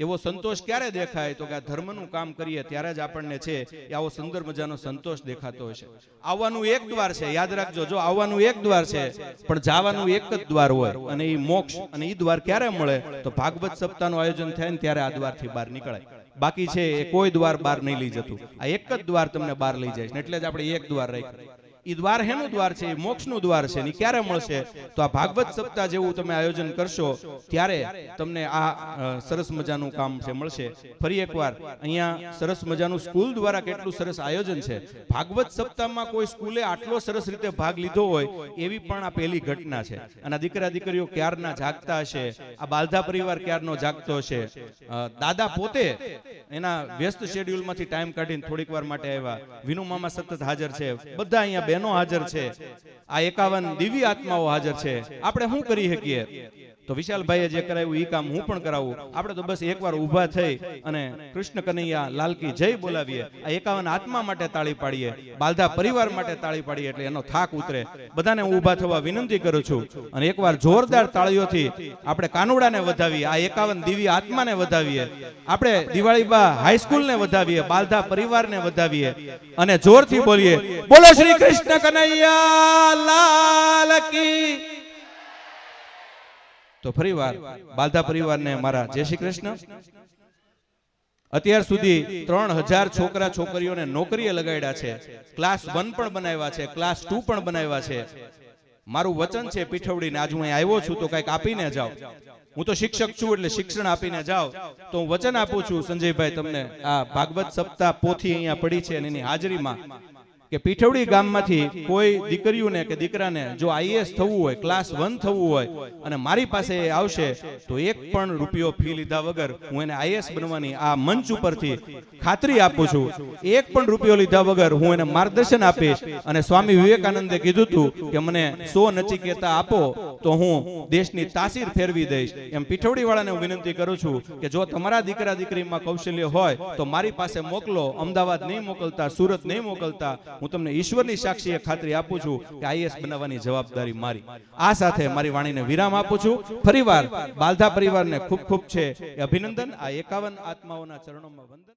એવો સંતોષ ક્યારે દેખાય? તો કે આ ધર્મનું કામ કરીએ ત્યારે જ આપણને છે એ આવો સુંદર મજાનો સંતોષ દેખાતો હોય છે. આવવાનું એક દ્વાર છે, યાદ રાખજો, જો આવવાનું એક દ્વાર છે પણ જવાનું એક જ દ્વાર હોય, અને એ મોક્ષ. અને એ દ્વાર ક્યારે મળે? તો ભાગવત સપ્તાહનું આયોજન થાય ને ત્યારે આ દ્વારથી બહાર નીકળાય. બાકી છે એ કોઈ દ્વાર બહાર નહીં લઈ જતું, આ એક જ દ્વાર તમને બહાર લઈ જાય છે. એટલે જ આપણે એક દ્વાર રાખ્યું. એ દ્વાર હેનું દ્વાર છે? એ મોક્ષનું દ્વાર છે. ને ક્યારે મળશે? તો આ ભાગવત સપ્તાહ જેવું તમે આયોજન કરશો ત્યારે તમને આ સરસ મજાનું કામ છે મળશે. ફરી એકવાર અહીંયા સરસ મજાનું સ્કૂલ દ્વારા કેટલું સરસ આયોજન છે. ભાગવત સપ્તાહમાં કોઈ સ્કૂલે આટલો સરસ રીતે ભાગ લીધો હોય એવી પણ આ પહેલી ઘટના છે. અને દીકરા દીકરીઓ ક્યારના જાગતા હશે, આ બાલધા પરિવાર ક્યારનો જાગતો હશે. દાદા પોતે એના વ્યસ્ત શેડ્યુલમાંથી ટાઈમ કાઢીને થોડીક વાર માટે આવ્યા. વિનુ મામા સતત હાજર છે, બધા અહીંયા બહેનો હાજર છે, આ 51 દિવ્ય આત્માઓ હાજર છે. આપણે શું કરી શકીએ? તો વિશાલભાઈએ જે કરાવ્યું એ કામ હું પણ કરાવું. આપણે તો બસ એકવાર ઊભા થઈ અને કૃષ્ણ કનૈયા લાલ કી જય બોલાવીએ. આ 51 આત્મા માટે તાળી પાડીએ, બાલધા પરિવાર માટે તાળી પાડીએ એટલે એનો થાક ઉતરે. બધાને હું ઊભા થવા વિનંતી કરું છું અને એકવાર જોરદાર તાળીઓથી આપણે કાનુડાને વધાવીએ, આ 51 દિવ્ય આત્માને વધાવીએ, આપણે દિવાળીબા હાઈસ્કૂલને વધાવીએ, બાલધા પરિવારને વધાવીએ અને જોરથી બોલીએ, બોલો શ્રી કૃષ્ણ કનૈયા લાલ કી. તો ફરીવાર બાલધા પરિવારને મારા જય શ્રી કૃષ્ણ. અત્યાર સુધી 3000 છોકરા છોકરીઓને નોકરીએ લગાડ્યા છે. ક્લાસ 1 પણ બનાવ્યા છે, ક્લાસ 2 પણ બનાવ્યા છે. મારું વચન છે પીઠવડીને, આજ હું આવ્યો છું તો કંઈક આપીને જાઉં. હું તો શિક્ષક છું એટલે શિક્ષણ આપીને જાઉં. તો હું વચન આપું છું સંજયભાઈ તમને, આ ભાગવત સપ્તાહ પોથી અહીંયા પડી છે અને એની હાજરીમાં કે પીઠવડી ગામમાંથી કોઈ દીકરીઓને કે દીકરાને જો આઈએએસ થવું હોય, ક્લાસ 1 થવું હોય અને મારી પાસે આવશે તો 1 પણ રૂપિયો ફી લીધા વગર હું એને આઈએએસ બનવાની આ મંચ ઉપરથી ખાતરી આપું છું. 1 પણ રૂપિયો લીધા વગર હું એને માર્ગદર્શન આપીશ. અને સ્વામી વિવેકાનંદે કીધું હતું કે મને 100 નચિકેતા આપો તો હું દેશની તાસીર ફેરવી દઈશ. એમ પીઠવડી વાળાને હું વિનંતી કરું છું કે જો તમારા દીકરા દીકરીમાં કૌશલ્ય હોય તો મારી પાસે મોકલો. અમદાવાદ નહીં મોકલતા, સુરત નહીં મોકલતા. હું તમને ઈશ્વરની સાક્ષીએ ખાતરી આપું છું કે આઈએએસ બનાવવાની જવાબદારી મારી. આ સાથે મારી વાણીને વિરામ આપું છું. ફરીવાર બાલધા પરિવારને ખૂબ ખૂબ છે અભિનંદન. આ 51 આત્માઓના ચરણોમાં વંદન.